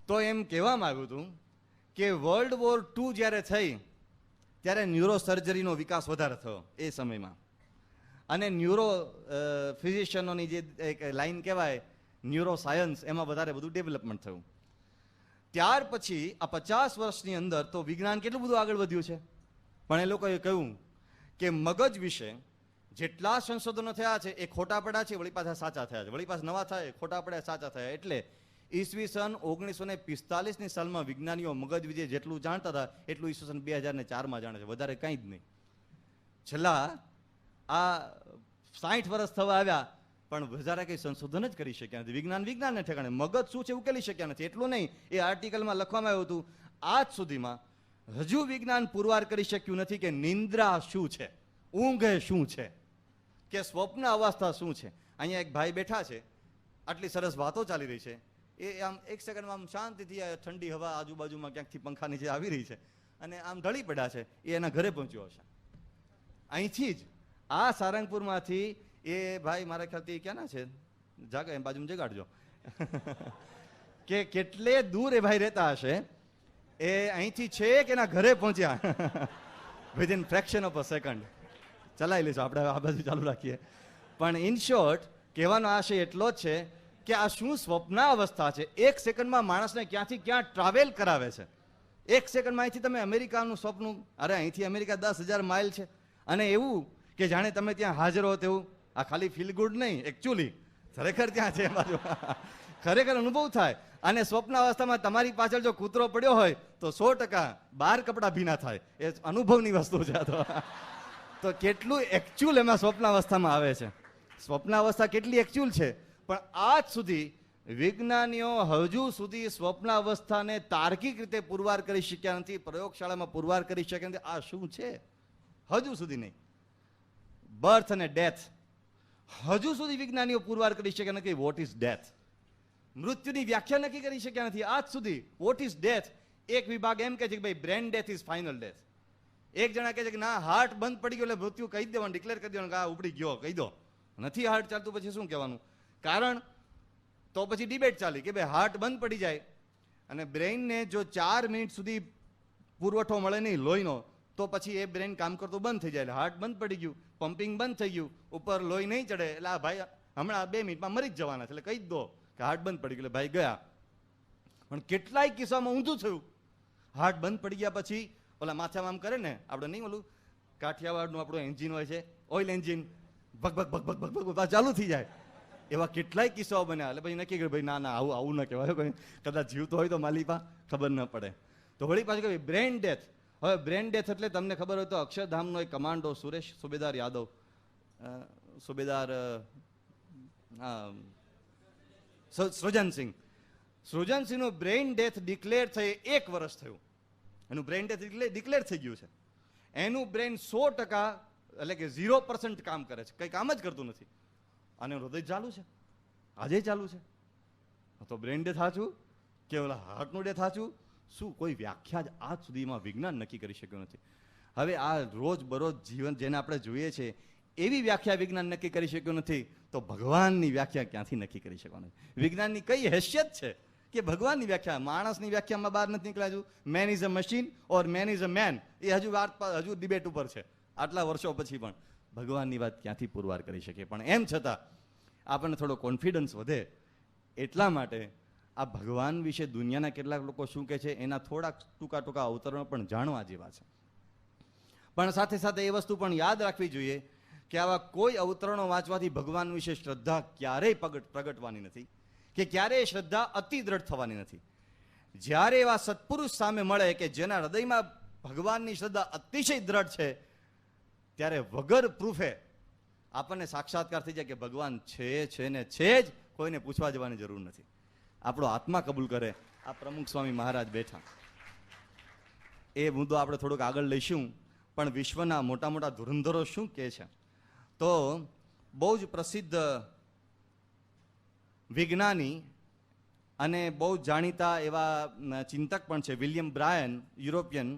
તો એમ કહેવામાં આવ્યું હતું કે વર્લ્ડ વોર II જ્યારે થઈ ત્યારે ન્યુરો સર્જરીનો વિકાસ વધારે થયો એ સમયમાં, અને ન્યુરો ફિઝિશિયનોની જે એક લાઈન કહેવાય ન્યુરો સાયન્સ, એમાં વધારે બધું ડેવલપમેન્ટ થયું. ત્યાર પછી આ 50 વર્ષની અંદર તો વિજ્ઞાન કેટલું બધું આગળ વધ્યું છે, પણ એ લોકોએ કહ્યું કે મગજ વિશે જેટલા સંશોધનો થયા છે એ ખોટા પડ્યા છે, વળી પાછા સાચા થયા છે, વળી પાછા નવા થાય, ખોટા પડ્યા સાચા થયા. એટલે ઈસવીસન 1945ની સાલમાં વિજ્ઞાનીઓ મગજ વિશે જેટલું જાણતા હતા એટલું ઈસવીસન 2004માં જાણે છે, વધારે કંઈ જ નહીં. છેલ્લા આ 60 વર્ષ થવા આવ્યા પણ વધારે કંઈ સંશોધન જ કરી શક્યા નથી. વિજ્ઞાનને ઠેકાણે મગજ શું છે ઉકેલી શક્યા નથી. એટલું નહીં, એ આર્ટિકલમાં લખવામાં આવ્યું હતું આજ સુધીમાં હજુ વિજ્ઞાન પુરવાર કરી શક્યું નથી કે નિંદ્રા શું છે, ઊંઘ શું છે, કે સ્વપ્ન અવસ્થા શું છે. અહીંયા એક ભાઈ બેઠા છે, આટલી સરસ વાતો ચાલી રહી છે, એ આમ એક સેકન્ડમાં આમ શાંતિથી ઠંડી હવા આજુબાજુમાં ક્યાંકથી પંખા નીચે આવી રહી છે અને આમ ઢળી પડ્યા છે, એ એના ઘરે પહોંચ્યો હશે. અહીંથી જ આ સારંગપુરમાંથી એ ભાઈ મારા ખ્યાલથી ક્યાંના છે, જાગે એમ બાજુમાં જગાડજો કે કેટલે દૂર એ ભાઈ રહેતા હશે, એ અહીંથી છે કે એના ઘરે પહોંચ્યા within fraction of a second. ચલાવી લઈશું આપણે, આ બાજુ ચાલુ રાખીએ. પણ ઇન શોર્ટ કહેવાનો આશય એટલો જ છે કે આ શું સ્વપ્નાવસ્થા છે. એક સેકન્ડમાં માણસને ક્યાંથી ક્યાં ટ્રાવેલ કરાવે છે. એક સેકન્ડમાં અહીંથી તમે અમેરિકાનું સ્વપ્ન, અરે અહીંથી અમેરિકા 10,000 માઇલ છે, અને એવું કે જાણે તમે ત્યાં હાજર હો તેવું. આ ખાલી ફીલ ગુડ નહીં, એકચ્યુઅલી ખરેખર ત્યાં છે બાજુ ખરેખર અનુભવ થાય. અને સ્વપ્ન અવસ્થામાં તમારી પાછળ જો કૂતરો પડ્યો હોય તો 100% 12 કપડા ભીના થાય. એ અનુભવની વસ્તુ છે. તો કેટલું એકચ્યુઅલ એમાં સ્વપ્ન અવસ્થામાં આવે છે. સ્વપ્ન અવસ્થા કેટલી એકચ્યુઅલ છે, પણ આજ સુધી વિજ્ઞાનીઓ હજુ સુધી સ્વપ્ન અવસ્થાને તાર્કિક રીતે પુરવાર કરી શક્યા નથી, પ્રયોગશાળામાં પુરવાર કરી શક્યા નથી. આ શું છે હજુ સુધી નહીં. બર્થ અને ડેથ હજુ સુધી વિજ્ઞાનીઓ પુરવાર કરી શક્યા નથી. What is death? મૃત્યુની વ્યાખ્યા નક્કી કરી શક્યા નથી આજ સુધી. What is death? એક વિભાગ એમ કહે છે કે ભાઈ brain death is final death. એક જણા કહે છે કે ના, હાર્ટ બંધ પડી ગયો એટલે મૃત્યુ કહી દેવાનું, ડિક્લેર કરી દેવાનું કે આ ઉપડી ગયો, કહી દો. નથી હાર્ટ ચાલતું પછી શું કહેવાનું? કારણ તો પછી ડિબેટ ચાલી કે ભાઈ હાર્ટ બંધ પડી જાય અને બ્રેઇનને જો 4 મિનિટ સુધી પુરવઠો મળે નહીં લોહીનો, તો પછી એ બ્રેઇન કામ કરતું બંધ થઈ જાય. એટલે હાર્ટ બંધ પડી ગયું, પમ્પિંગ બંધ થઈ ગયું, ઉપર લોહી નહીં ચડે, એટલે આ ભાઈ હમણાં 2 મિનિટમાં મરી જ જવાના છે, એટલે કહી જ દો કે હાર્ટ બંધ પડી ગયું, એટલે ભાઈ ગયા. પણ કેટલાય કિસ્સામાં ઊંધું થયું. હાર્ટ બંધ પડી ગયા પછી ઓલા માથામાં આમ કરે ને, આપણે નહીં ઓલું કાઠિયાવાડનું આપણું એન્જિન હોય છે, ઓઇલ એન્જિન, ભગ ભગ ભગ ભગ ભગ ભગ ચાલુ થઈ જાય. એવા કેટલાય કિસ્સાઓ બન્યા. એટલે પછી નક્કી કર્યું ભાઈ ના આવું ન કહેવાય, કોઈ કદાચ જીવતો હોય તો માલિપા ખબર ન પડે. તો વળી પાછું કહ્યું બ્રેન ડેથ. હવે બ્રેન ડેથ એટલે તમને ખબર હોય તો અક્ષરધામનો એક કમાન્ડો સુબેદાર યાદવ, સુબેદાર સૃજનસિંહનું બ્રેઇન ડેથ ડિક્લેર થઈ 1 વર્ષ થયું. એનું બ્રેઇન ડેથ ડિક્લેર થઈ ગયું છે. એનું બ્રેઇન 100% એટલે કે 0% કામ કરે છે, કંઈ કામ જ કરતું નથી. અને હૃદય ચાલુ છે, આજે ચાલુ છે. તો બ્રેઇન ડેથ સાચું કે ઓલા હાર્ટનું ડેથ સાચું? શું કોઈ વ્યાખ્યા જ આજ સુધીમાં વિજ્ઞાન નક્કી કરી શક્યું નથી. હવે આ રોજ બરોજ જીવન જેને આપણે જોઈએ છે એવી વ્યાખ્યા વિજ્ઞાન નક્કી કરી શક્યું નથી, તો ભગવાનની વ્યાખ્યા ક્યાંથી નક્કી કરી શકવાનું? વિજ્ઞાનની કઈ હેસિયત છે કે ભગવાનની વ્યાખ્યા? માણસની વ્યાખ્યામાં બહાર નથી નીકળ્યા. હજુ man is a machine or man is a man, એ હજુ ડિબેટ ઉપર છે. આટલા વર્ષો પછી પણ ભગવાનની વાત ક્યાંથી પુરવાર કરી શકીએ? પણ એમ છતાં આપણને થોડો કોન્ફિડન્સ વધે એટલા માટે આ ભગવાન વિશે દુનિયાના કેટલાક લોકો શું કહે છે એના થોડાક ટૂંકા અવતરણો પણ જાણવા જેવા છે. પણ સાથે સાથે એ વસ્તુ પણ યાદ રાખવી જોઈએ કે આવા કોઈ અવતરણો વાંચવાથી ભગવાન વિશે શ્રદ્ધા ક્યારેય પ્રગટવાની નથી, કે ક્યારેય શ્રદ્ધા અતિ દ્રઢ થવાની નથી. જ્યારે એવા સત્પુરુષ સામે મળે કે જેના હૃદયમાં ભગવાનની શ્રદ્ધા અતિશય દ્રઢ છે, ત્યારે વગર પ્રૂફે આપણને સાક્ષાત્કાર થઈ જાય કે ભગવાન છે ને છે જ, કોઈને પૂછવા જવાની જરૂર નથી. આપણો આત્મા કબૂલ કરે. આ પ્રમુખ સ્વામી મહારાજ બેઠા, એ મુદ્દો આપણે થોડોક આગળ લઈશું. પણ વિશ્વના મોટા મોટા ધુરંધરો શું કહે છે? તો બહુ જ પ્રસિદ્ધ વિજ્ઞાની અને બહુ જાણીતા એવા ચિંતક પણ છે વિલિયમ બ્રાયન, યુરોપિયન.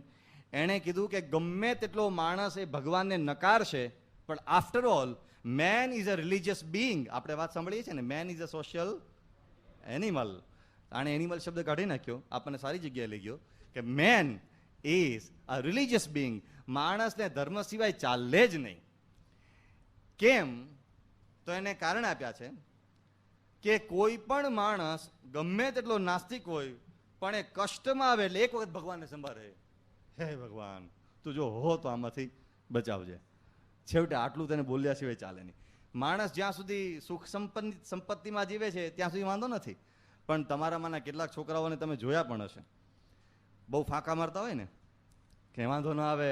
એણે કીધું કે ગમે તેટલો માણસ એ ભગવાનને નકારશે પણ after all main is a religious Bing. આપણે વાત સાંભળીએ છીએ ને, main is a social animal. આણે એનિમલ શબ્દ કાઢી નાખ્યો, આપણને સારી જગ્યાએ લઈ ગયો કે main is a religious Bing. માણસને ધર્મ સિવાય ચાલે જ નહીં. કેમ? તો એને કારણ આપ્યા છે કે કોઈ પણ માણસ ગમે તેટલો નાસ્તિક હોય પણ એ કષ્ટમાં આવે એટલે એક વખત ભગવાનને સંભાળે, હે ભગવાન તું જો હો તો આમાંથી બચાવજે. છેવટે આટલું તેને બોલ્યા સિવાય ચાલે નહીં. માણસ જ્યાં સુધી સુખ સંપત્તિમાં જીવે છે ત્યાં સુધી વાંધો નથી. પણ તમારામાંના કેટલાક છોકરાઓને તમે જોયા પણ હશે, બહુ ફાંકા મારતા હોય ને કે વાંધો ન આવે,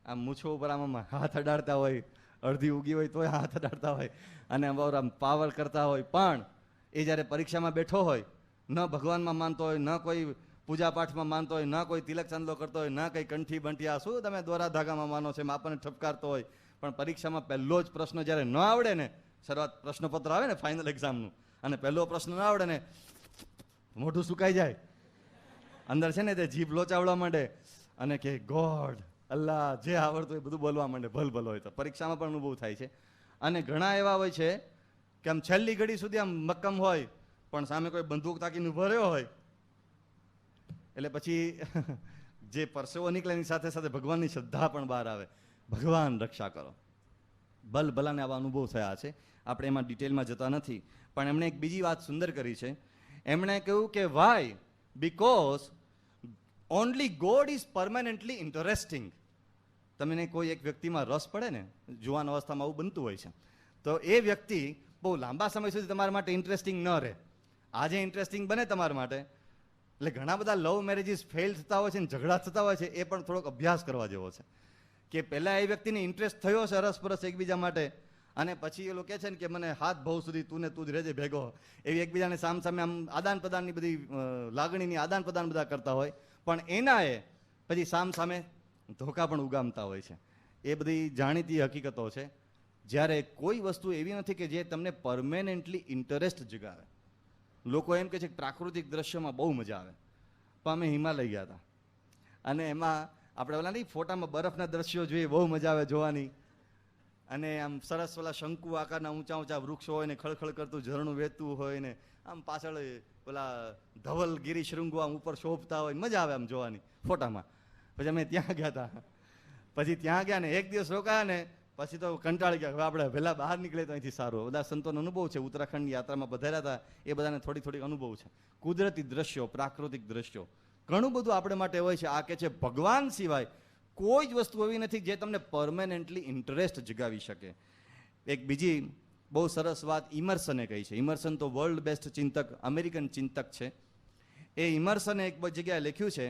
આમ મૂછો ઉપર આમ હાથ અડાડતા હોય, અડધી ઉગી હોય તોય હાથ અડાડતા હોય, અને આમ પાવર કરતા હોય, પણ એ જ્યારે પરીક્ષામાં બેઠો હોય, ન ભગવાનમાં માનતો હોય, ન કોઈ પૂજાપાઠમાં માનતો હોય, ન કોઈ તિલક ચાંદલો કરતો હોય, ન કંઈ કંઠી બંઠી, આ શું તમે દોરા ધાગામાં માનો છે, આપણને ઠપકારતો હોય, પણ પરીક્ષામાં પહેલો જ પ્રશ્ન જ્યારે ન આવડે ને, શરૂઆત પ્રશ્નપત્ર આવે ને ફાઇનલ એક્ઝામનું, અને પહેલો પ્રશ્ન ન આવડે ને મોઢું સુકાઈ જાય, અંદર છે ને તે જીભ લોચાવડા માંડે અને કે ગોડ અલ્લાહ જે આવડતું એ બધું બોલવા માંડે, ભલ હોય. તો પરીક્ષામાં પણ અનુભવ થાય છે. અને ઘણા એવા હોય છે કે આમ છેલ્લી ઘડી સુધી આમ મક્કમ હોય, પણ સામે કોઈ બંદૂક તાકીને ઉભો રહ્યો હોય એટલે પછી જે પરસેવો નીકળે એની સાથે સાથે ભગવાનની શ્રદ્ધા પણ બહાર આવે. ભગવાન રક્ષા કરો. ભલાને આવા અનુભવ થયા છે, આપણે એમાં ડિટેલમાં જતા નથી. પણ એમણે એક બીજી વાત સુંદર કરી છે. એમણે કહ્યું કે why? Because only God is permanently interesting. તમને કોઈ એક વ્યક્તિમાં રસ પડે ને, જુવાન અવસ્થામાં આવું બનતું હોય છે, તો એ વ્યક્તિ બહુ લાંબા સમય સુધી તમારા માટે ઇન્ટરેસ્ટિંગ ન રહે. આજે ઇન્ટરેસ્ટિંગ બને તમારા માટે, એટલે ઘણા બધા લવ મેરેજીસ ફેલ થતા હોય છે ને ઝઘડા થતા હોય છે, એ પણ થોડોક અભ્યાસ કરવા જેવો છે. કે પહેલાં એ વ્યક્તિને ઇન્ટરેસ્ટ થયો છે અરસપરસ એકબીજા માટે, અને પછી એ લોકો કહે છે ને કે મને હાથ ભાવ સુધી તું જ રહેજે ભેગો, એવી એકબીજાને સામે આમ આદાન પ્રદાનની બધી લાગણીની આદાન પ્રદાન બધા કરતા હોય, પણ એના એ પછી સામે ધોકા પણ ઉગામતા હોય છે. એ બધી જાણીતી હકીકતો છે. જ્યારે કોઈ વસ્તુ એવી નથી કે જે તમને પરમેનન્ટલી ઇન્ટરેસ્ટ જગાવે. લોકો એમ કહે છે કે પ્રાકૃતિક દ્રશ્યોમાં બહુ મજા આવે, પણ અમે હિમાલય ગયા હતા અને એમાં આપણે ઓલા નહીં ફોટામાં બરફના દ્રશ્યો જોઈએ, બહુ મજા આવે જોવાની, અને આમ સરસ ઓલા શંકુ આકારના ઊંચા વૃક્ષો હોય ને ખળખળ કરતું ઝરણું વહેતું હોય ને આમ પાછળ ઓલા ધવલ ગિરી શૃંગો આમ ઉપર શોભતા હોય, મજા આવે આમ જોવાની ફોટામાં. પછી અમે ત્યાં ગયા હતા. પછી ત્યાં ગયા ને એક દિવસ રોકાયા ને પછી તો કંટાળી ગયા, હવે આપણે વહેલા બહાર નીકળે તો અહીંથી સારું. બધા સંતોનો અનુભવ છે, ઉત્તરાખંડ યાત્રામાં પધાર્યા હતા, એ બધાને થોડી અનુભવ છે. કુદરતી દ્રશ્યો, પ્રાકૃતિક દ્રશ્યો ઘણું બધું આપણે માટે હોય છે. આ કે છે ભગવાન સિવાય કોઈ જ વસ્તુ એવી નથી જે તમને પરમેનન્ટલી ઇન્ટરેસ્ટ જગાવી શકે. એક બીજી બહુ સરસ વાત ઇમર્સને કહી છે. ઇમર્સન તો વર્લ્ડ બેસ્ટ ચિંતક, અમેરિકન ચિંતક છે. એ ઇમર્સને એક જગ્યાએ લખ્યું છે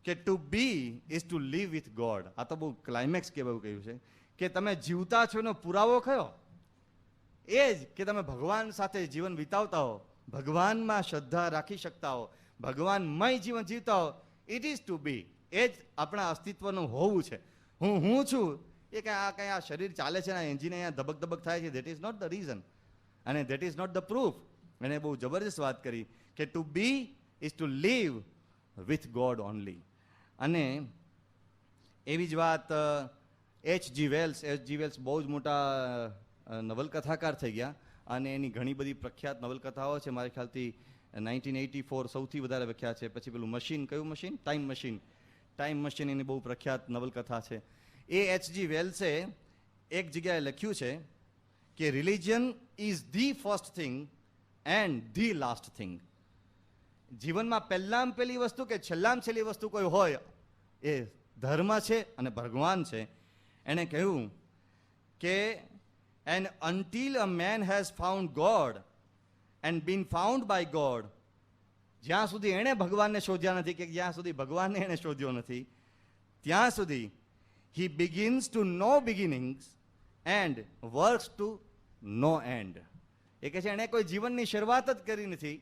કે to be is to live with God. આ તો બહુ ક્લાઇમેક્સ કહેવાયું કહ્યું છે કે તમે જીવતા છો એનો પુરાવો કયો? એ જ કે તમે ભગવાન સાથે જીવન વિતાવતા હો, ભગવાનમાં શ્રદ્ધા રાખી શકતા હો, ભગવાનમય જીવન જીવતા હો. ઇટ ઇઝ ટુ બી. એ જ આપણા અસ્તિત્વનું હોવું છે. હું છું એ કંઈ આ શરીર ચાલે છે ને એન્જિન અહીંયા ધબક થાય છે, that is not the reason અને that is not the proof. એને બહુ જબરજસ્ત વાત કરી કે to be is to live with God only. અને એવી જ વાત H.G. વેલ્સ બહુ જ મોટા નવલકથાકાર થઈ ગયા અને એની ઘણી બધી પ્રખ્યાત નવલકથાઓ છે. મારા ખ્યાલથી 1984 સૌથી વધારે પ્રખ્યાત છે. પછી પેલું મશીન, કયું મશીન? ટાઈમ મશીન એની બહુ પ્રખ્યાત નવલકથા છે. એ H.G. વેલ્સે એક જગ્યાએ લખ્યું છે કે religion is the first thing and the last thing. જીવનમાં પહેલામાં પહેલી વસ્તુ કે છેલ્લામાં છેલ્લી વસ્તુ કોઈ હોય એ ધર્મ છે અને ભગવાન છે. એણે કહ્યું કે and until a man has found God and been found by God, જ્યાં સુધી એણે ભગવાનને શોધ્યા નથી કે જ્યાં સુધી ભગવાનને એણે શોધ્યો નથી, ત્યાં સુધી he begins to no beginnings and works to no end. એ કહે છે એણે કોઈ જીવનની શરૂઆત જ કરી નથી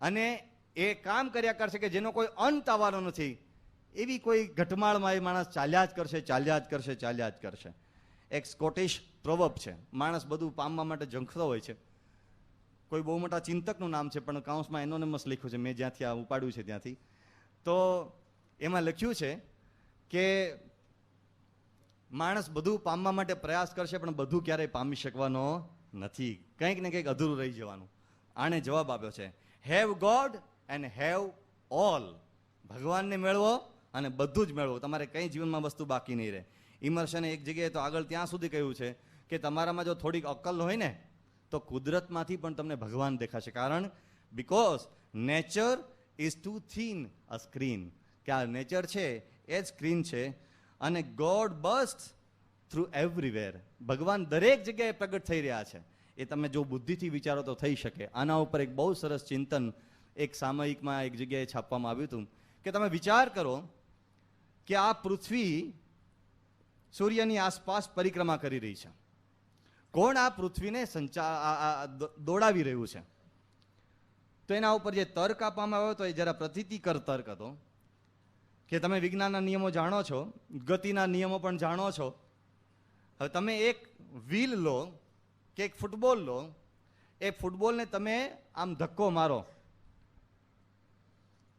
અને એ કામ કર્યા કરશે કે જેનો કોઈ અંત આવવાનો નથી. એવી કોઈ ઘટમાળમાં એ માણસ ચાલ્યા જ કરશે. એક સ્કોટિશ પ્રોવર્બ છે, માણસ બધું પામવા માટે ઝંખતો હોય છે. કોઈ બહુ મોટા ચિંતકનું નામ છે પણ કાઉન્સમાં એનોનિમસ લખ્યું છે, મેં જ્યાંથી આ ઉપાડ્યું છે ત્યાંથી. તો એમાં લખ્યું છે કે માણસ બધું પામવા માટે પ્રયાસ કરશે પણ બધું ક્યારેય પામી શકવાનો નથી, કંઈક ને કંઈક અધૂરું રહી જવાનું. આને જવાબ આપ્યો છે have God and have all. ભગવાનને મેળવો અને બધું જ મેળવો, તમારે કંઈ જીવનમાં વસ્તુ બાકી નહીં રહે. ઇમર્શને એક જગ્યાએ તો આગળ ત્યાં સુધી કહ્યું છે કે તમારામાં જો થોડીક અક્કલ હોય ને તો કુદરતમાંથી પણ તમને ભગવાન દેખાશે. કારણ because nature is too thin a screen, કે આ નેચર છે એ જ સ્ક્રીન છે અને ગોડ બસ્ટ થ્રુ એવરીવેર. ભગવાન દરેક જગ્યાએ પ્રગટ થઈ રહ્યા છે. એ તમે જો બુદ્ધિથી વિચારો તો થઈ શકે. આના ઉપર એક બહુ સરસ ચિંતન એક સામયિકમાં એક જગ્યાએ છાપવામાં આવ્યું હતું કે તમે વિચાર કરો કે આ પૃથ્વી સૂર્યની આસપાસ પરિક્રમા કરી રહી છે. કોણ આ પૃથ્વીને દોડાવી રહ્યું છે? તો એના ઉપર જે તર્ક આપવામાં આવ્યો હતો એ જરા પ્રતીતિકર તર્ક હતો કે તમે વિજ્ઞાનના નિયમો જાણો છો, ગતિના નિયમો પણ જાણો છો. હવે તમે એક વ્હીલ લો કે એક ફૂટબોલ લો, એ ફૂટબોલને તમે આમ ધક્કો મારો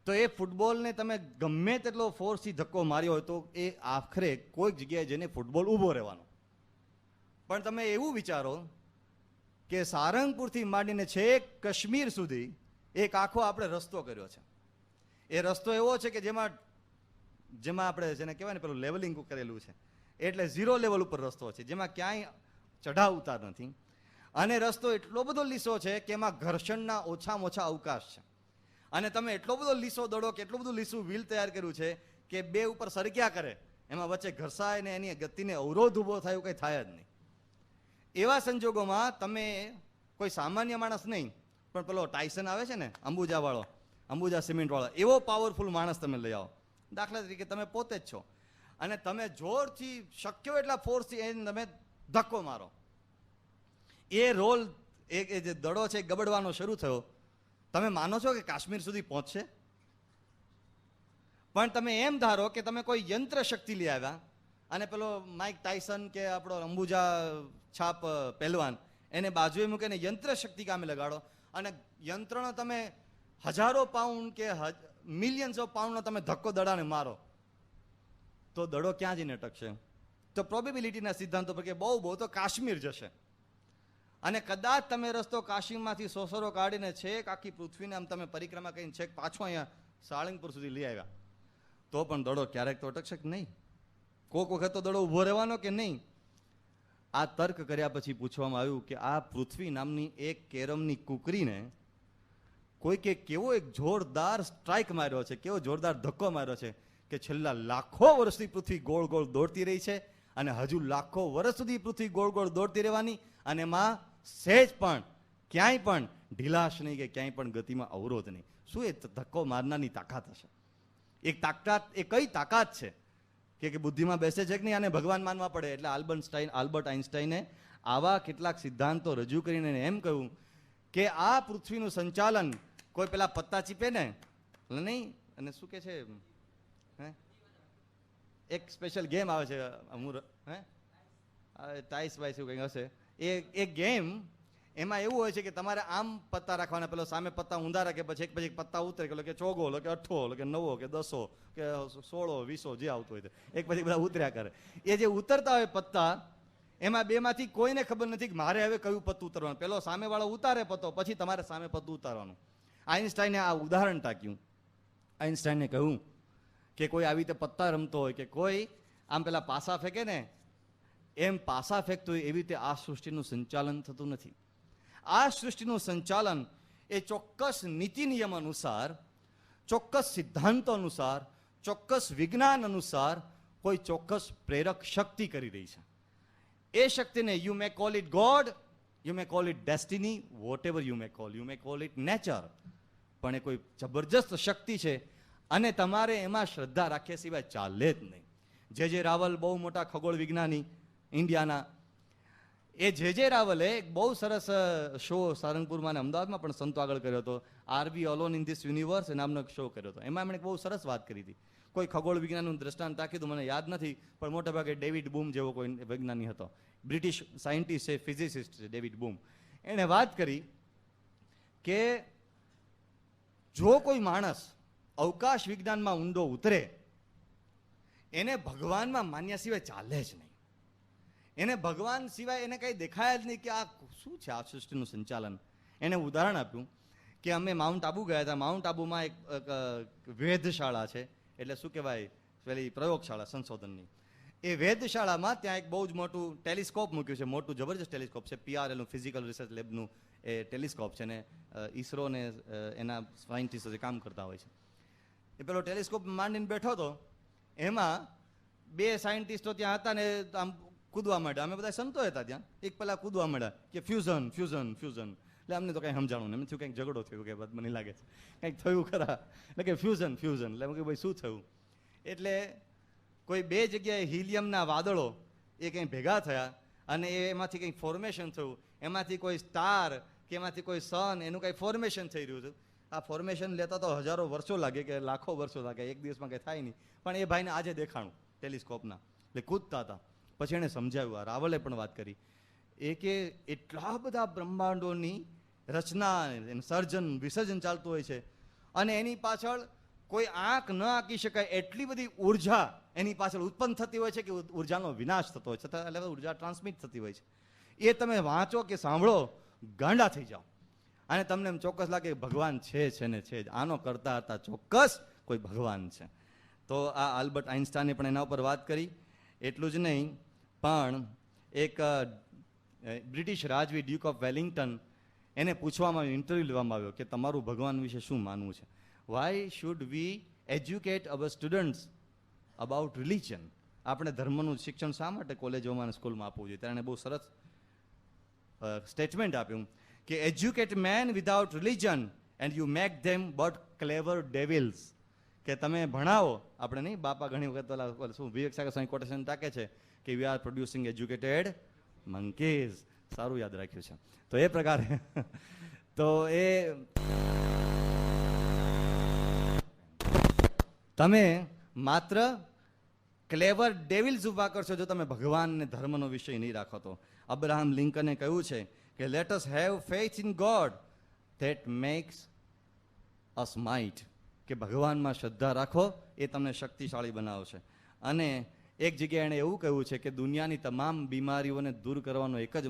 તો એ ફૂટબોલને તમે ગમે તેટલો ફોર્સથી ધક્કો માર્યો હોય તો એ આખરે કોઈક જગ્યાએ જઈને ફૂટબોલ ઊભો રહેવાનો. પણ તમે એવું વિચારો કે સારંગપુરથી માંડીને છેક કાશ્મીર સુધી એક આખો આપણે રસ્તો કર્યો છે. એ રસ્તો એવો છે કે જેમાં આપણે જેને કહેવાય ને પેલું લેવલિંગ કરેલું છે, એટલે ઝીરો લેવલ ઉપર રસ્તો છે, જેમાં ક્યાંય ચઢાવ ઉતાર નથી. અને રસ્તો એટલો બધો લીસો છે કે એમાં ઘર્ષણના ઓછામાં ઓછા અવકાશ છે. અને તમે એટલો બધો લીસો દડો કે એટલું બધું લીસું વ્હીલ તૈયાર કર્યું છે કે બે ઉપર સરક્યા કરે, એમાં વચ્ચે ઘર્ષાય ને એની ગતિને અવરોધ ઊભો થાય એવું કંઈ થાય જ નહીં. એવા સંજોગોમાં તમે કોઈ સામાન્ય માણસ નહીં પણ પેલો ટાઇસન આવે છે ને અંબુજાવાળો, અંબુજા સિમેન્ટવાળો, એવો પાવરફુલ માણસ તમે લઈ આવો. દાખલા તરીકે તમે પોતે જ છો અને તમે જોરથી શક્ય એટલા ફોર્સથી એને તમે ધક્કો મારો, એ રોલ એ જે દડો છે ગબડવાનો શરૂ થયો. તમે માનો છો કે કાશ્મીર સુધી પહોંચશે? પણ તમે એમ ધારો કે તમે કોઈ યંત્ર શક્તિ લઈ આવ્યા અને પેલો માઇક ટાઇસન કે આપણો અંબુજા છાપ પહેલવાન એને બાજુએ મૂકીને યંત્ર શક્તિ કામે લગાડો અને યંત્રનો તમે હજારો પાઉન્ડ કે મિલિયન્સ ઓફ પાઉન્ડનો તમે ધક્કો દડાને મારો તો દડો ક્યાં જઈને અટકશે? તો પ્રોબેબિલિટીના સિદ્ધાંતો પર કે બહુ તો કાશ્મીર જશે. અને કદાચ તમે રસ્તો કાશ્મીરમાંથી સોસરો કાઢીને છેક આખી પૃથ્વીને આમ તમે પરિક્રમા કરીને છેક પાછો અહીંયા સાળંગપુર સુધી લઈ આવ્યા તો પણ દડો ક્યારેક તો અટકશે કે નહીં? કોઈક વખત તો દડો ઊભો રહેવાનો કે નહીં? આ તર્ક કર્યા પછી પૂછવામાં આવ્યું કે આ પૃથ્વી નામની એક કેરમની કુકરીને કોઈકે કેવો એક જોરદાર સ્ટ્રાઇક માર્યો છે, કેવો જોરદાર ધક્કો માર્યો છે કે છેલ્લા લાખો વર્ષથી પૃથ્વી ગોળ ગોળ દોડતી રહી છે અને હજુ લાખો વર્ષ સુધી પૃથ્વી ગોળ ગોળ દોડતી રહેવાની અને એમાં સહેજ પણ ક્યાંય પણ ઢીલાશ નહીં કે ક્યાંય પણ ગતિમાં અવરોધ નહીં. શું એ ધક્કો મારનારની તાકાત હશે? એક તાકાત, એ કઈ તાકાત છે કે બુદ્ધિમાં બેસે છે કે નહીં? આને ભગવાન માનવા પડે. એટલે આલ્બર્ટ આઇન્સ્ટાઈને આવા કેટલાક સિદ્ધાંતો રજૂ કરીને એમ કહ્યું કે આ પૃથ્વીનું સંચાલન કોઈ પેલા પત્તા ચીપે ને નહીં, અને શું કે છે એક સ્પેશિયલ ગેમ આવે છે ટાઈસ વાઈસ એવું કંઈક હશે, એ ગેમ એમાં એવું હોય છે કે તમારે આમ પત્તા રાખવાના, પેલો સામે પત્તા ઊંધા રાખે પછી એક પત્તા ઉતરે કે ચોગો કે અઠ્ઠો કે નવો કે 10 કે 16 20 જે આવતું હોય એક પછી બધા ઉતર્યા કરે. એ જે ઉતરતા હોય પત્તા એમાં બેમાંથી કોઈને ખબર નથી કે મારે હવે કયું પત્તું ઉતરવાનું. પેલો સામેવાળો ઉતારે પત્તો પછી તમારે સામે પત્તું ઉતારવાનું. આઇન્સ્ટાઈને આ ઉદાહરણ ટાંક્યું. આઇન્સ્ટાઈને કહ્યું કે કોઈ આવી રીતે પત્તા રમતો હોય કે કોઈ આમ પેલા પાસા ફેંકે ને એમ પાસા ફેંકતું હોય એવી રીતે આ સૃષ્ટિનું સંચાલન થતું નથી. આ સૃષ્ટિનું સંચાલન એ ચોક્કસ નીતિ નિયમ અનુસાર, ચોક્કસ સિદ્ધાંતો અનુસાર, ચોક્કસ વિજ્ઞાન અનુસાર કોઈ ચોક્કસ પ્રેરક શક્તિ કરી રહી છે. એ શક્તિને you may call it God, you may call it destiny, whatever you may call it nature. પણ એ કોઈ જબરજસ્ત શક્તિ છે અને તમારે એમાં શ્રદ્ધા રાખ્યા સિવાય ચાલે જ નહીં. જે રાવલ બહુ મોટા ખગોળ વિજ્ઞાની ઇન્ડિયાના, એ જે રાવલે એક બહુ સરસ શો સારંગપુરમાં અને અમદાવાદમાં પણ સંતો આગળ કર્યો હતો. Are we alone in this universe નામનો એક શો કર્યો હતો. એમાં એમણે બહુ સરસ વાત કરી હતી. કોઈ ખગોળ વિજ્ઞાનનું દ્રષ્ટાંત રાખી હતું, મને યાદ નથી, પણ મોટા ભાગે ડેવિડ બૂમ જેવો કોઈ વૈજ્ઞાનિક હતો, બ્રિટિશ સાયન્ટિસ્ટ છે, ફિઝિસિસ્ટ છે ડેવિડ બૂમ. એણે વાત કરી કે જો કોઈ માણસ અવકાશ વિજ્ઞાનમાં ઊંડો ઉતરે એને ભગવાનમાં માન્યા સિવાય ચાલે જ નહીં. એને ભગવાન સિવાય એને કંઈ દેખાય જ નહીં કે આ શું છે આ સૃષ્ટિનું સંચાલન. એને ઉદાહરણ આપ્યું કે અમે માઉન્ટ આબુ ગયા હતા. માઉન્ટ આબુમાં એક વેધશાળા છે, એટલે શું કહેવાય પેલી પ્રયોગશાળા સંશોધનની. એ વેધશાળામાં ત્યાં એક બહુ જ મોટું ટેલિસ્કોપ મૂક્યું છે, મોટું જબરજસ્ત ટેલિસ્કોપ છે. PRL ફિઝિકલ રિસર્ચ લેબનું એ ટેલિસ્કોપ છે ને ઈસરો ને એના સાયન્ટિસ્ટો કામ કરતા હોય છે. એ પેલો ટેલિસ્કોપ માંડીને બેઠો હતો, એમાં બે સાયન્ટિસ્ટો ત્યાં હતા ને આમ કૂદવા માંડ્યા. અમે બધા સંતો હતા ત્યાં, એક પેલા કૂદવા માંડ્યા કે ફ્યુઝન ફ્યુઝન ફ્યુઝન. એટલે અમને તો કંઈ સમજાણું નહીં, એમ થયું કંઈક ઝઘડો થયો કે મને લાગે છે કંઈક થયું ખરા, એટલે કે ફ્યુઝન ફ્યુઝન. એટલે કે ભાઈ શું થયું? એટલે કોઈ બે જગ્યાએ હિલિયમના વાદળો એ કંઈ ભેગા થયા અને એમાંથી કંઈક ફોર્મેશન થયું, એમાંથી કોઈ સ્ટાર કે એમાંથી કોઈ સન, એનું કંઈ ફોર્મેશન થઈ રહ્યું હતું. આ ફોર્મેશન લેતા તો હજારો વર્ષો લાગે કે લાખો વર્ષો લાગે, એક દિવસમાં કંઈ થાય નહીં. પણ એ ભાઈને આજે દેખાણું ટેલિસ્કોપના, એટલે કૂદતા હતા. પછી એણે સમજાવ્યું, આ રાવલે પણ વાત કરી એ કે એટલા બધા બ્રહ્માંડોની રચના, સર્જન વિસર્જન ચાલતું હોય છે અને એની પાછળ કોઈ આંખ ન આંકી શકાય એટલી બધી ઉર્જા એની પાછળ ઉત્પન્ન થતી હોય છે કે ઉર્જાનો વિનાશ થતો હોય છે, એટલે ઉર્જા ટ્રાન્સમિટ થતી હોય છે. એ તમે વાંચો કે સાંભળો ગાંડા થઈ જાઓ અને તમને એમ ચોક્કસ લાગે કે ભગવાન છે ને છે જ. આનો કરતા હતા ચોક્કસ કોઈ ભગવાન છે. તો આ આલ્બર્ટ આઇન્સ્ટાઈને પણ એના ઉપર વાત કરી. એટલું જ નહીં, પણ એક બ્રિટિશ રાજવી ડ્યુક ઓફ વેલિંગ્ટન, એને પૂછવામાં આવ્યું, ઇન્ટરવ્યૂ લેવામાં આવ્યો કે તમારું ભગવાન વિશે શું માનવું છે? Why should we educate our students about religion? આપણે ધર્મનું શિક્ષણ શા માટે કોલેજોમાં અને સ્કૂલમાં આપવું જોઈએ? ત્યારે એને બહુ સરસ સ્ટેટમેન્ટ આપ્યું કે educate men without religion and you make them but clever devils. કે તમે ભણાવો, આપણે નહીં બાપા ઘણી વખત શું વિવેક સાગર સ્વામી કોટેશન ટાકે છે કે we are producing educated monkeys. સારું યાદ રાખ્યું છે. તો એ પ્રકારે તો એ તમે માત્ર ક્લેવર ડેવિલ્સ ઉભા કરશો જો તમે ભગવાન ને ધર્મનો વિષય નહીં રાખો તો. અબ્રાહમ લિંકને કહ્યું છે કે let us have faith in God that makes us might. કે ભગવાનમાં શ્રદ્ધા રાખો, એ તમને શક્તિશાળી બનાવશે. અને એક જગ્યાએ એણે એવું કહ્યું છે કે દુનિયાની તમામ બીમારીઓને દૂર કરવાનો એક જ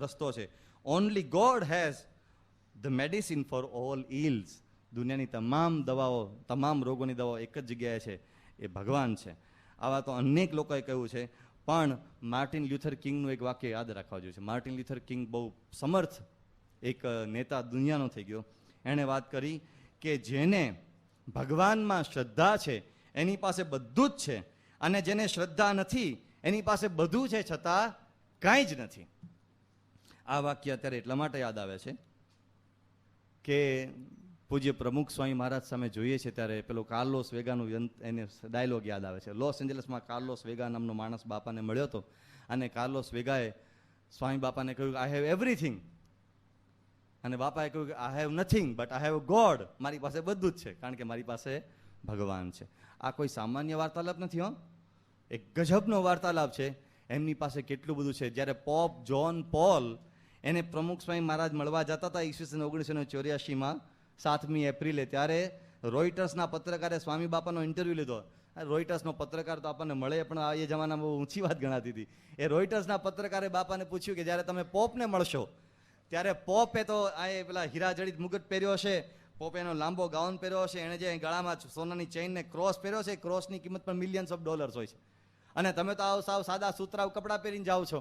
રસ્તો છે. Only God has the medicine for all ills. દુનિયાની તમામ દવાઓ, તમામ રોગોની દવાઓ એક જ જગ્યાએ છે, એ ભગવાન છે. આવા તો અનેક લોકોએ કહ્યું છે. પણ માર્ટિન લ્યુથર કિંગનું એક વાક્ય યાદ રાખવા જોઈએ છે. માર્ટિન લ્યુથર કિંગ બહુ સમર્થ એક નેતા દુનિયાનો થઈ ગયો. એણે વાત કરી કે જેને ભગવાનમાં શ્રદ્ધા છે એની પાસે બધું જ છે, અને જેને શ્રદ્ધા નથી એની પાસે બધું છે છતાં કાંઈ જ નથી. આ વાક્ય અત્યારે એટલા માટે યાદ આવે છે કે પૂજ્ય પ્રમુખ સ્વામી મહારાજ સામે જોઈએ છે ત્યારે પેલો કાર્લોસ વેગાનું એને ડાયલોગ યાદ આવે છે. લોસ એન્જલસમાં કાર્લોસ વેગા નામનો માણસ બાપાને મળ્યો હતો અને કાર્લોસ વેગાએ સ્વામી બાપાને કહ્યું આઈ હેવ એવરીથિંગ, અને બાપાએ કહ્યું કે I have nothing but I have God. મારી પાસે બધું જ છે કારણ કે મારી પાસે ભગવાન છે. આ કોઈ સામાન્ય વાર્તાલાપ નથી, હો, એક ગજબનો વાર્તાલાપ છે. એમની પાસે કેટલું બધું છે. જ્યારે પોપ જ્હોન પોલ એને પ્રમુખ સ્વામી મહારાજ મળવા જતા હતા ઈસવીસન 1984માં 7મી એપ્રિલે, ત્યારે રોઇટર્સના પત્રકારે સ્વામી બાપાનો ઇન્ટરવ્યૂ લીધો. રોઇટર્સનો પત્રકાર તો આપણને મળે પણ એ જમાનામાં બહુ ઊંચી વાત ગણાતી હતી. એ રોઇટર્સના પત્રકારે બાપાને પૂછ્યું કે જ્યારે તમે પોપને મળશો ત્યારે પોપે તો આ પેલા હીરા જડિત મુગટ પહેર્યો હશે, પોપે એનો લાંબો ગાઉન પહેર્યો હશે, એણે જે ગળામાં સોનાની ચેઇનને ક્રોસ પહેર્યો છે, ક્રોસની કિંમત પણ મિલિયન્સ ઓફ ડોલર્સ હોય છે, અને તમે તો આવ સાવ સાદા સુતરાવ કપડાં પહેરીને જાઓ છો,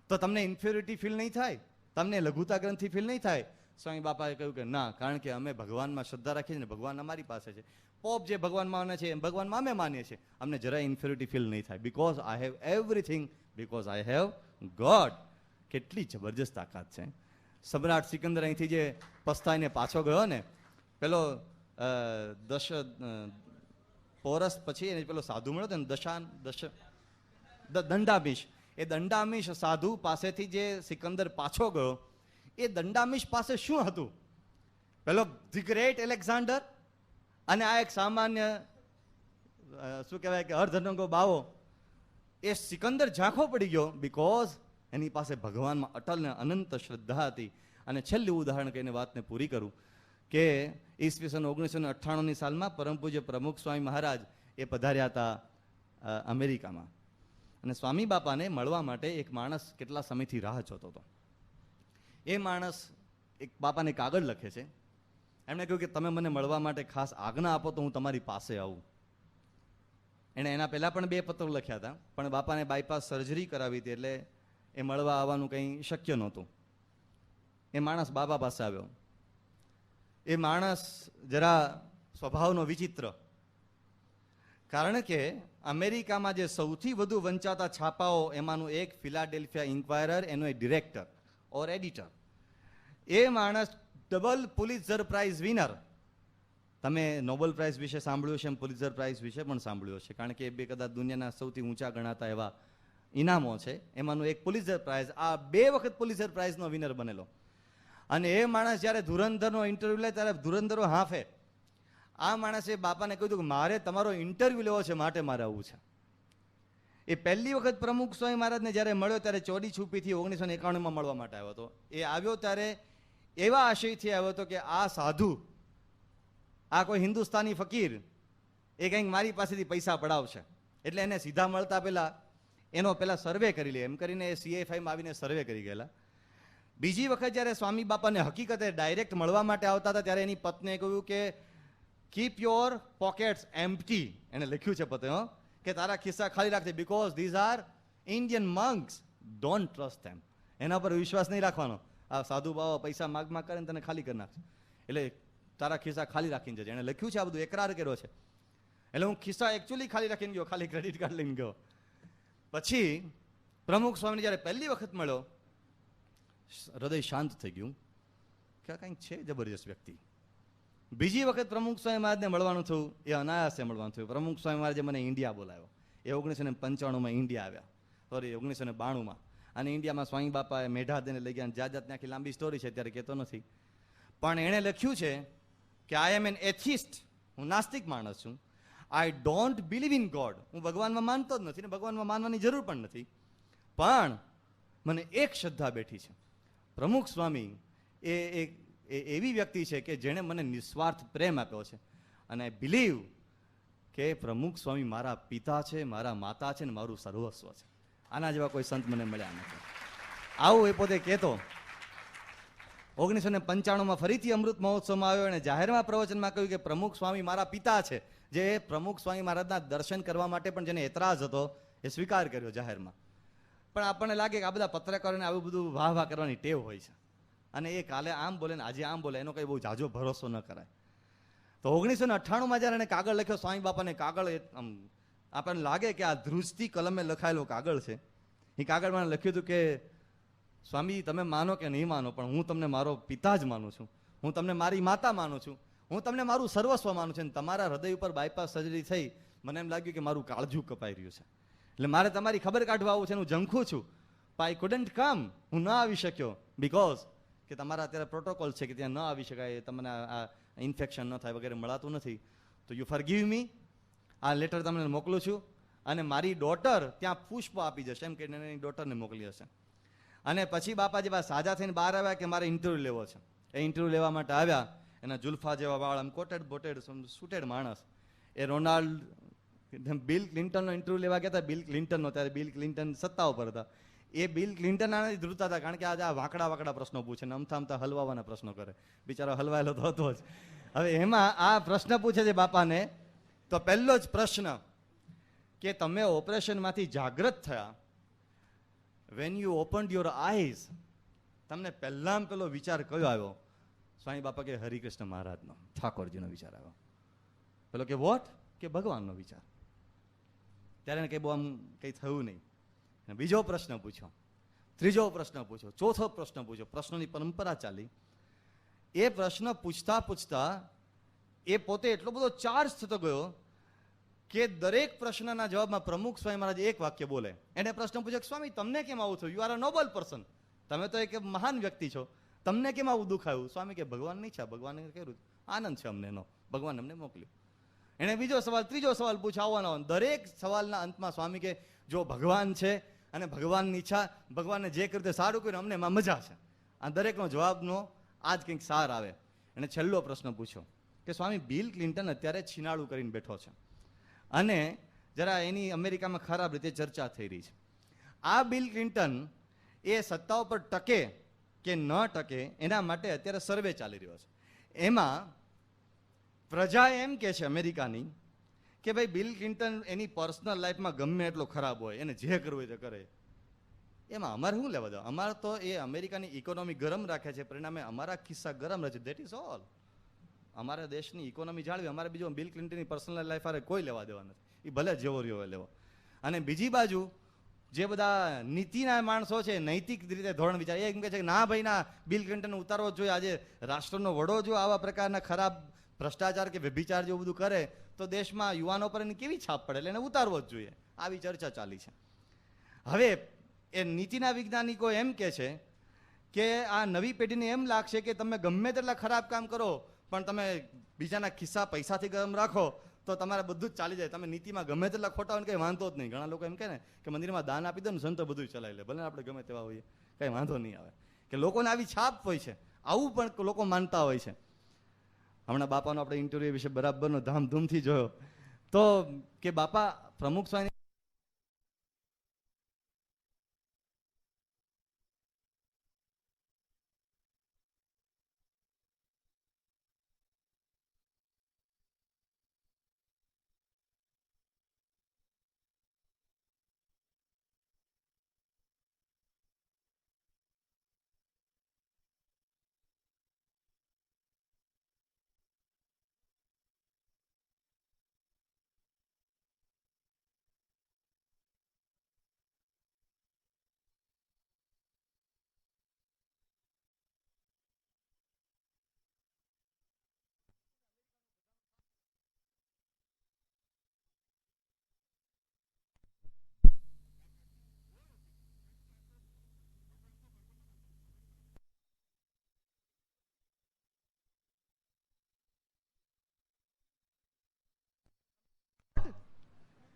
તો તમને ઇન્ફિરિટી ફીલ નહીં થાય, તમને લઘુતા ગ્રંથિ ફીલ નહીં થાય? સ્વામી બાપાએ કહ્યું કે ના, કારણ કે અમે ભગવાનમાં શ્રદ્ધા રાખીએ છીએ, ભગવાન અમારી પાસે છે. પોપ જે ભગવાન માને છે એમ ભગવાનમાં અમે માનીએ છીએ. અમને જરાય ઇન્ફિરિટી ફીલ નહીં થાય, because I have everything, because I have God. કેટલી જબરજસ્ત તાકાત છે. સમ્રાટ સિકંદર અહીંથી જે પસ્તાઈને પાછો ગયો ને, પેલો પોરસ પછી એને પેલો સાધુ મળ્યો હતો ને, દંડામીશ. એ દંડામીશ સાધુ પાસેથી જે સિકંદર પાછો ગયો, એ દંડામીશ પાસે શું હતું? પેલો ધી ગ્રેટ એલેક્ઝાન્ડર અને આ એક સામાન્ય શું કહેવાય કે અર્ધનંગો બાવો. એ સિકંદર ઝાંખો પડી ગયો બિકોઝ એની પાસે ભગવાનમાં અટલ ને અનંત શ્રદ્ધા હતી. અને છેલ્લું ઉદાહરણ કહીને વાતને પૂરી કરું કે ઈસવીસન 1998ની સાલમાં પરમ પૂજ્ય પ્રમુખ સ્વામી મહારાજ એ પધાર્યા હતા અમેરિકામાં, અને સ્વામી બાપાને મળવા માટે એક માણસ કેટલા સમયથી રાહ જોતો હતો. એ માણસ એક બાપાને કાગળ લખે છે. એમણે કહ્યું કે તમે મને મળવા માટે ખાસ આજ્ઞા આપો તો હું તમારી પાસે આવું. એણે એના પહેલાં પણ 2 પત્રો લખ્યા હતા, પણ બાપાને બાયપાસ સર્જરી કરાવી હતી એટલે એ મળવા આવવાનું કંઈ શક્ય નહોતું. એ માણસ બાપા પાસે આવ્યો. એ માણસ જરા સ્વભાવનો વિચિત્ર, કારણ કે અમેરિકામાં જે સૌથી વધુ વંચાતા છાપાઓ એમાંનું એક ફિલાડેલ્ફિયા ઇન્ક્વાયરર, એનો એક ડિરેક્ટર ઓર એડિટર. એ માણસ ડબલ પુલિત્ઝર પ્રાઇઝ વિનર. તમે નોબેલ પ્રાઇઝ વિશે સાંભળ્યું છે, એમ પુલિત્ઝર પ્રાઇઝ વિશે પણ સાંભળ્યું છે, કારણ કે એ 2 કદાચ દુનિયાના સૌથી ઊંચા ગણાતા એવા ઇનામો છે. એમાંનું એક પુલિત્ઝર પ્રાઇઝ, આ 2 વખત પુલિત્ઝર પ્રાઇઝનો વિનર બનેલો. અને એ માણસ જ્યારે ધુરંધરનો ઇન્ટરવ્યુ લે ત્યારે ધુરંધરો હાંફે. આ માણસે બાપાને કહ્યું કે મારે તમારો ઇન્ટરવ્યુ લેવો છે, માટે મારે આવવું છે. એ પહેલી વખત પ્રમુખ સ્વામી મહારાજને જ્યારે મળ્યો ત્યારે ચોરી છુપીથી 1991માં મળવા માટે આવ્યો હતો. એ આવ્યો ત્યારે એવા આશયથી આવ્યો હતો કે આ સાધુ, આ કોઈ હિન્દુસ્તાની ફકીર, એ કંઈક મારી પાસેથી પૈસા પડાવશે, એટલે એને સીધા મળતા પહેલા એનો પહેલા સર્વે કરી લે, એમ કરીને એ CFIમાં આવીને સર્વે કરી ગયેલા. બીજી વખત જ્યારે સ્વામી બાપાને હકીકતે ડાયરેક્ટ મળવા માટે આવતા હતા ત્યારે એની પત્નીએ કહ્યું કે કીપ યોર પોકેટ્સ એમ્પ્ટી. એને લખ્યું છે પતે, કે તારા ખિસ્સા ખાલી રાખજે, because these are Indian monks, don't trust them. એના પર વિશ્વાસ નહીં રાખવાનો. આ સાધુ બાવા પૈસા માગ કરે ને તને ખાલી કરી નાખશે, એટલે તારા ખિસ્સા ખાલી રાખીને જજે. એને લખ્યું છે, આ બધું એકરાર કર્યો છે. એટલે હું ખિસ્સા એકચ્યુઅલી ખાલી રાખીને ગયો, ખાલી ક્રેડિટ કાર્ડ લઈને ગયો. પછી પ્રમુખ સ્વામીને જ્યારે પહેલી વખત મળ્યો, હૃદય શાંત થઈ ગયું કે આ કંઈક છે જબરજસ્ત વ્યક્તિ. બીજી વખત પ્રમુખ સ્વામી મહારાજને મળવાનું થયું, એ અનાયાસે મળવાનું થયું. પ્રમુખ સ્વામી મહારાજે મને ઇન્ડિયા બોલાવ્યો. એ 1995માં ઇન્ડિયા આવ્યા, સોરી 1992માં. અને ઇન્ડિયામાં સ્વામી બાપાએ મેઢા દઈને લઈ ગયા, જાત જાતની આખી લાંબી સ્ટોરી છે, અત્યારે કહેતો નથી. પણ એણે લખ્યું છે કે આઈ એમ એન એથિસ્ટ, હું નાસ્તિક માણસ છું. I don't believe in God, હું ભગવાનમાં માનતો જ નથી ને ભગવાનમાં માનવાની જરૂર પણ નથી. પણ મને એક શ્રદ્ધા બેઠી છે, પ્રમુખ સ્વામી એ એવી વ્યક્તિ છે કે જેણે મને નિસ્વાર્થ પ્રેમ આપ્યો છે. અને આઈ બિલીવ કે પ્રમુખ સ્વામી મારા પિતા છે, મારા માતા છે ને મારું સર્વસ્વ છે. આના જેવા કોઈ સંત મને મળ્યા નથી. આવું એ પોતે કહેતો. 1995માં ફરીથી અમૃત મહોત્સવમાં આવ્યો અને જાહેરમાં પ્રવચનમાં કહ્યું કે પ્રમુખ સ્વામી મારા પિતા છે. જે પ્રમુખ સ્વામી મહારાજના દર્શન કરવા માટે પણ જેને એતરાજ હતો એ સ્વીકાર કર્યો જાહેરમાં. પણ આપણને લાગે કે આ બધા પત્રકારોને આવું બધું વાહ વાહ કરવાની ટેવ હોય છે, અને એ કાલે આમ બોલે ને આજે આમ બોલે, એનો કંઈ બહુ જાજો ભરોસો ન કરાય. તો 1998માં જ્યારે એને કાગળ લખ્યો સ્વામી બાપાને, કાગળ આમ આપણને લાગે કે આ ધ્રુજતી કલમે લખાયેલો કાગળ છે. એ કાગળમાં લખ્યું હતું કે સ્વામી તમે માનો કે નહીં માનો, પણ હું તમને મારો પિતા જ માનું છું, હું તમને મારી માતા માનું છું, હું તમને મારું સર્વસ્વ માનું છું. તમારા હૃદય ઉપર બાયપાસ સર્જરી થઈ, મને એમ લાગ્યું કે મારું કાળજું કપાઈ રહ્યું છે, એટલે મારે તમારી ખબર કાઢવા આવું છે. હું ઝંખું છું, પણ આઈ કુડન્ટ કમ, હું ન આવી શક્યો બીકોઝ કે તમારા અત્યારે પ્રોટોકોલ છે કે ત્યાં ન આવી શકાય, તમને આ ઇન્ફેક્શન ન થાય વગેરે, મળાતું નથી. તો યુ ફોરગીવ મી, આ લેટર તમને મોકલું છું. અને મારી ડોટર ત્યાં પુષ્પ આપી જશે, એમ કે એની ડોટરને મોકલી હશે. અને પછી બાપા જેવા સાજા થઈને બહાર આવ્યા કે મારે ઇન્ટરવ્યૂ લેવો છે. એ ઇન્ટરવ્યૂ લેવા માટે આવ્યા. એના જુલ્ફા જેવા વાળ, આમ કોટેડ બોટેડ સૂટેડ માણસ. એ રોનાલ્ડ બિલ ક્લિન્ટનનો ઇન્ટરવ્યૂ લેવા ગયા હતા, બિલ ક્લિન્ટનનો. ત્યારે બિલ ક્લિન્ટન સત્તા ઉપર હતા. એ બિલ ક્લિન્ટન આનાથી ધ્રુતા હતા, કારણ કે આજે આ વાંકડા પ્રશ્નો પૂછે ને અમથા અમથા હલવાવાના પ્રશ્નો કરે. બિચારો હલવાયેલો તો હતો જ. હવે એમાં આ પ્રશ્ન પૂછે છે બાપાને, તો પહેલો જ પ્રશ્ન કે તમે ઓપરેશનમાંથી જાગૃત થયા, when you opened your eyes, તમને પહેલામાં પેલો વિચાર કયો આવ્યો? સ્વામી બાપા કે હરિકૃષ્ણ મહારાજનો, ઠાકોરજીનો વિચાર આવ્યો. પેલો કે વોટ? કે ભગવાનનો વિચાર. ત્યારે એને કંઈ બહુ આમ કંઈ થયું નહીં. બીજો પ્રશ્ન પૂછ્યો, ત્રીજો પ્રશ્ન પૂછ્યો, ચોથો પ્રશ્ન પૂછ્યો. પ્રશ્નોની પરંપરા ચાલી. એ પ્રશ્ન પૂછતા પૂછતા એ પોતે એટલો બધો ચાર્જ થતો ગયો કે દરેક પ્રશ્નના જવાબમાં પ્રમુખ સ્વામી મહારાજ એક વાક્ય બોલે. એને પ્રશ્ન પૂછ્યો કે સ્વામી તમને કેમ આવું થયું? You are a noble person, તમે તો એક મહાન વ્યક્તિ છો, તમને કેમ આવું દુઃખ આવ્યું? સ્વામી કે ભગવાન નહીં છે, ભગવાને કર્યું, આનંદ છે અમને એનો, ભગવાન અમને મોકલ્યું. એને બીજો સવાલ, ત્રીજો સવાલ પૂછ્યો, આવવાનો. દરેક સવાલના અંતમાં સ્વામી કે જો ભગવાન છે અને ભગવાનની ઈચ્છા, ભગવાનને જે કર્યું તે સારું કર્યું, અમને એમાં મજા છે. આ દરેકનો જવાબનો આજ કંઈક સાર આવે. એને છેલ્લો પ્રશ્ન પૂછ્યો કે સ્વામી બિલ ક્લિન્ટન અત્યારે છીનાળું કરીને બેઠો છે, અને જરા એની અમેરિકામાં ખરાબ રીતે ચર્ચા થઈ રહી છે. આ બિલ ક્લિન્ટન એ સત્તા ઉપર ટકે કે ન ટકે એના માટે અત્યારે સર્વે ચાલી રહ્યો છે. એમાં પ્રજા એમ કે છે અમેરિકાની કે ભાઈ બિલ ક્લિન્ટન એની પર્સનલ લાઈફમાં ગમે એટલો ખરાબ હોય, એને જે કરવું હોય તે કરે, એમાં અમારે શું લેવા દો? અમારે તો એ અમેરિકાની ઇકોનોમી ગરમ રાખે છે, પરિણામે અમારા ખિસ્સા ગરમ રહે છે. That is all. અમારા દેશની ઇકોનોમી જાળવી, અમારે બીજું બિલ ક્લિન્ટનની પર્સનલ લાઈફ આરે કોઈ લેવા દેવા નથી. એ ભલે જેવો રહ્યો લેવો. અને બીજી બાજુ જે બધા નીતિના માણસો છે, નૈતિક રીતે ધોરણ વિચાર, એ એમ કહે છે કે ના ભાઈ ના, બિલ ક્લિન્ટન ઉતારવો જ જોઈએ. આજે રાષ્ટ્રનો વડો જો આવા પ્રકારના ખરાબ ભ્રષ્ટાચાર કે વ્યભિચાર જેવું બધું કરે તો દેશમાં યુવાનો પર એની કેવી છાપ પડે, એટલે એને ઉતારવો જ જોઈએ. આવી ચર્ચા ચાલી છે. હવે એ નીતિના વૈજ્ઞાનિકો એમ કહે છે કે આ નવી પેઢીને એમ લાગશે કે તમે ગમે તેટલા ખરાબ કામ કરો પણ તમે બીજાના ખિસ્સા પૈસાથી ગરમ રાખો તો તમારે બધું જ ચાલી જાય. તમે નીતિમાં ગમે તેટલા ખોટા હોય કંઈ વાંધો જ નહીં. ઘણા લોકો એમ કહે ને કે મંદિરમાં દાન આપી દો ને, સંતો બધું ચલાવી લે, ભલે આપણે ગમે તેવા હોઈએ, કંઈ વાંધો નહીં આવે. કે લોકોને આવી છાપ હોય છે, આવું પણ લોકો માનતા હોય છે. હમણાં બાપાનો આપણે ઇન્ટરવ્યુ વિશે બરાબરનો ધામધૂમથી જોયો તો કે બાપા પ્રમુખ સ્વામી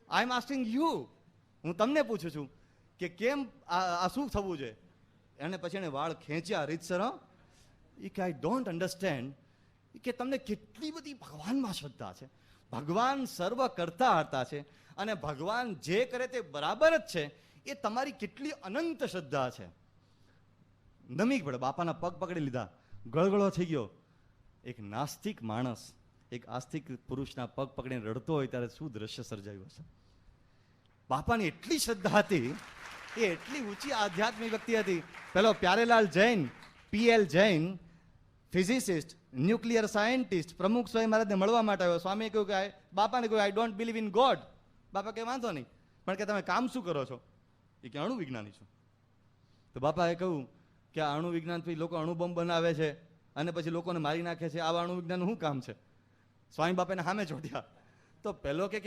આઈ એમ આસ્કિંગ યુ, હું તમને પૂછું છું કે કેમ આ શું થવું જોઈએ? અને પછી એને વાળ ખેંચ્યા રીતસર. કે આઈ ડોન્ટ અન્ડરસ્ટેન્ડ કે તમને કેટલી બધી ભગવાનમાં શ્રદ્ધા છે. ભગવાન સર્વ કરતા હરતા છે અને ભગવાન જે કરે તે બરાબર જ છે. એ તમારી કેટલી અનંત શ્રદ્ધા છે. નમી પડે, બાપાના પગ પકડી લીધા, ગળગળો થઈ ગયો. એક નાસ્તિક માણસ એક આસ્તિક પુરુષના પગ પકડીને રડતો હોય ત્યારે શું દ્રશ્ય સર્જાયું હશે? બાપાની એટલી શ્રદ્ધા હતી, એ એટલી ઊંચી આધ્યાત્મિક વ્યક્તિ હતી. પેલો Pyarelal Jain, PL Jain, physicist, nuclear scientist, Pramukh Swami મહારાજને મળવા માટે આવ્યો. સ્વામીએ કહ્યું કે બાપાને કહ્યું I don't believe in God. બાપા કે વાંધો નહીં, પણ કે તમે કામ શું કરો છો? એ કે અણુ વિજ્ઞાની છું. તો બાપાએ કહ્યું કે આ અણુ વિજ્ઞાનથી લોકો અણુ બોમ્બ બનાવે છે અને પછી લોકોને મારી નાખે છે, આવા અણુ વિજ્ઞાનનું શું કામ છે? સ્વામી બાપાને સામે ચોટ્યા. તો પહેલો કે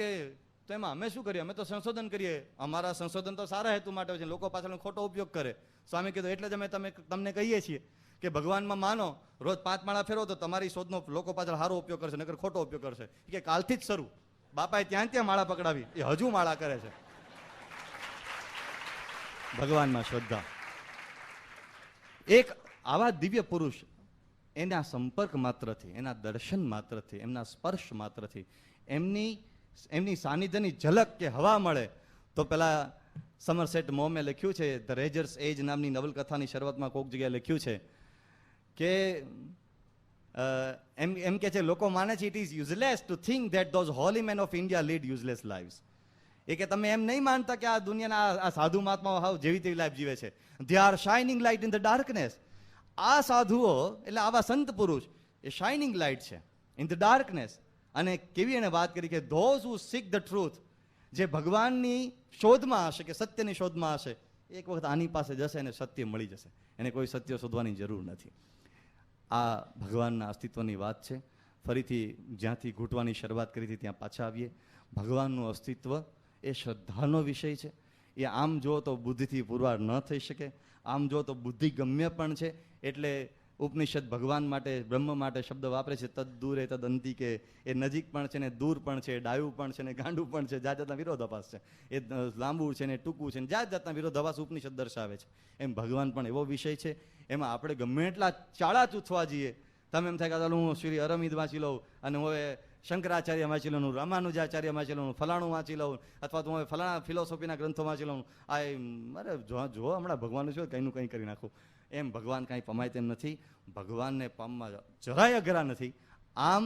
તો એમાં અમે શું કરીએ? અમે તો સંશોધન કરીએ, અમારા સંશોધન તો સારા હેતુ માટે છે, લોકો પાછળનો ખોટો ઉપયોગ કરે. સ્વામી કીધું એટલે જ અમે તમને કહીએ છીએ કે ભગવાનમાં માનો, રોજ 5 માળા ફેરવો તો તમારી શોધનો લોકો પાછળ સારો ઉપયોગ કરશે, નકર ખોટો ઉપયોગ કરશે. કે કાલથી જ શરૂ. બાપાએ ત્યાં માળા પકડાવી, એ હજુ માળા કરે છે. ભગવાનમાં શ્રદ્ધા. એક આવા દિવ્ય પુરુષ, એના સંપર્ક માત્રથી, એના દર્શન માત્રથી, એમના સ્પર્શ માત્રથી, એમની સાનિધ્યની ઝલક કે હવા મળે તો પેલા સમરસેટ મોમે લખ્યું છે, ધ રેજર્સ એજ નામની નવલકથાની શરૂઆતમાં કોઈક જગ્યાએ લખ્યું છે કે એમ કે છે લોકો માને છે it is useless to think that those holy men of India lead useless lives. એ કે તમે એમ નહીં માનતા કે આ દુનિયાના આ સાધુ મહાત્માઓ હાવ જેવી તેવી લાઈફ જીવે છે. They are shining light in the darkness. આ સાધુઓ એટલે આવા સંત પુરુષ એ શાઇનિંગ લાઇટ છે ઇન ધ ડાર્કનેસ. અને કેવી એને વાત કરી કે those who seek the truth, જે ભગવાનની શોધમાં હશે કે સત્યની શોધમાં હશે, એક વખત આની પાસે જશે અને સત્ય મળી જશે. એને કોઈ સત્ય શોધવાની જરૂર નથી. આ ભગવાનના અસ્તિત્વની વાત છે. ફરીથી જ્યાંથી ઘૂંટવાની શરૂઆત કરી હતી ત્યાં પાછા આવીએ. ભગવાનનું અસ્તિત્વ એ શ્રદ્ધાનો વિષય છે. એ આમ જો તો બુદ્ધિથી પુરવાર ન થઈ શકે. આમ જો તો બુદ્ધિ ગમ્ય પણ છે. એટલે ઉપનિષદ ભગવાન માટે, બ્રહ્મ માટે શબ્દ વાપરે છે, તદ દૂરે તદ અંતિ, કે એ નજીક પણ છે ને દૂર પણ છે, ડાયું પણ છે ને ગાંડું પણ છે, જાત જાતના વિરોધાભાસ છે. એ લાંબુ છે ને ટૂંકું છે ને જાત જાતના વિરોધાભાસ ઉપનિષદ દર્શાવે છે. એમ ભગવાન પણ એવો વિષય છે, એમાં આપણે ગમે એટલા ચાળા ચૂથવા જઈએ તમે એમ થાય કે ચાલો હું શ્રી અરવિંદ વાંચી લઉં અને હું હવે શંકરાચાર્ય વાંચી લઉં, રામાનુજાચાર્ય વાંચી લઉં, ફલાણું વાંચી લઉં, અથવા તો હું હવે ફલાણા ફિલોસોફીના ગ્રંથો વાંચી લઉં. અરે જો હમણાં ભગવાનનું શું કંઈનું કંઈ કરી નાખું. એમ ભગવાન કાંઈ પમાય તેમ નથી. ભગવાનને પામવા જરાય અઘરા નથી. આમ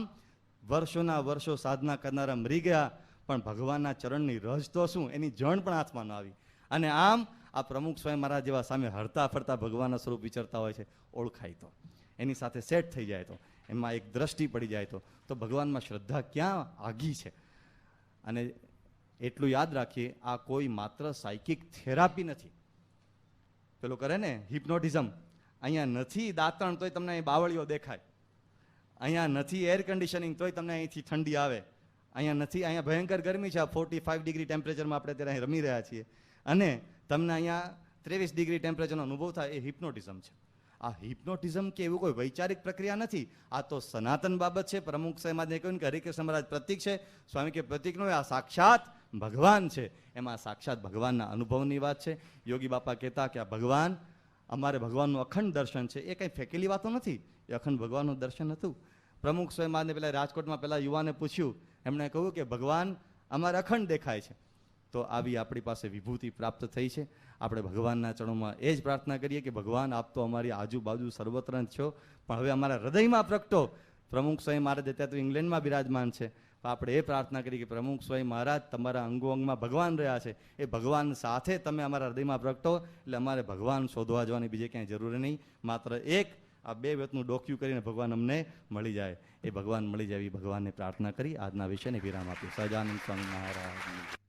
વર્ષોના વર્ષો સાધના કરનારા મરી ગયા, પણ ભગવાનના ચરણની રજ તો શું, એની જણ પણ હાથમાં ન આવી. અને આમ આ પ્રમુખ સ્વયં મહારાજ જેવા સામે હરતા ફરતા ભગવાનના સ્વરૂપ વિચરતા હોય છે, ઓળખાય તો, એની સાથે સેટ થઈ જાય તો, એમાં એક દ્રષ્ટિ પડી જાય તો ભગવાનમાં શ્રદ્ધા ક્યાં આગી છે. અને એટલું યાદ રાખીએ, આ કોઈ માત્ર સાયકિક થેરાપી નથી. પેલું કરે ને હિપ્નોટિઝમ, અહીંયા નથી દાંતણ તોય તમને અહીં બાવળીઓ દેખાય, અહીંયા નથી એર કન્ડિશનિંગ તોય તમને અહીંથી ઠંડી આવે, અહીંયા નથી, અહીંયા ભયંકર ગરમી છે, 45 ડિગ્રી ટેમ્પરેચરમાં આપણે અત્યારે અહીં રમી રહ્યા છીએ, અને તમને અહીંયા 23 ડિગ્રી ટેમ્પરેચરનો અનુભવ થાય, એ હિપ્નોટિઝમ છે. આ હિપ્નોટિઝમ કે એવું કોઈ વૈચારિક પ્રક્રિયા નથી, આ તો સનાતન બાબત છે. પ્રમુખ સાહેબે કહ્યું કે હરિકૃષ્ણ મહારાજ પ્રતીક છે, સ્વામી કે પ્રતીક નો, આ સાક્ષાત ભગવાન છે. એમાં સાક્ષાત ભગવાનના અનુભવની વાત છે. યોગી બાપા કહેતા કે આ ભગવાન, અમારે ભગવાનનું અખંડ દર્શન છે. એ કંઈ ફેંકેલી વાતો નથી, એ અખંડ ભગવાનનું દર્શન હતું. પ્રમુખ સ્વયં પેલા રાજકોટમાં પેલા યુવાને પૂછ્યું, એમણે કહ્યું કે ભગવાન અમારે અખંડ દેખાય છે. તો આવી આપણી પાસે વિભૂતિ પ્રાપ્ત થઈ છે. આપણે ભગવાનના ચરણોમાં એ જ પ્રાર્થના કરીએ કે ભગવાન આપ તો અમારી આજુબાજુ સર્વત્ર છો, પણ હવે અમારા હૃદયમાં પ્રગટો. પ્રમુખ સ્વયં મહારાજ અત્યારે તો ઇંગ્લેન્ડમાં બિરાજમાન છે, આપણે એ પ્રાર્થના કરીએ કે પ્રમુખ સ્વયં મહારાજ તમારા અંગો અંગમાં ભગવાન રહ્યા છે, એ ભગવાન સાથે તમે અમારા હૃદયમાં પ્રગટો, એટલે અમારે ભગવાન શોધવા જવાની બીજે ક્યાંય જરૂર નહીં. માત્ર એક આ 2 વેતનું ડોક્યું કરીને ભગવાન અમને મળી જાય, એ ભગવાન મળી જાય એવી ભગવાનને પ્રાર્થના કરી આજના વિષયને વિરામ આપ્યો. સહજાનંદ સ્વામી મહારાજ.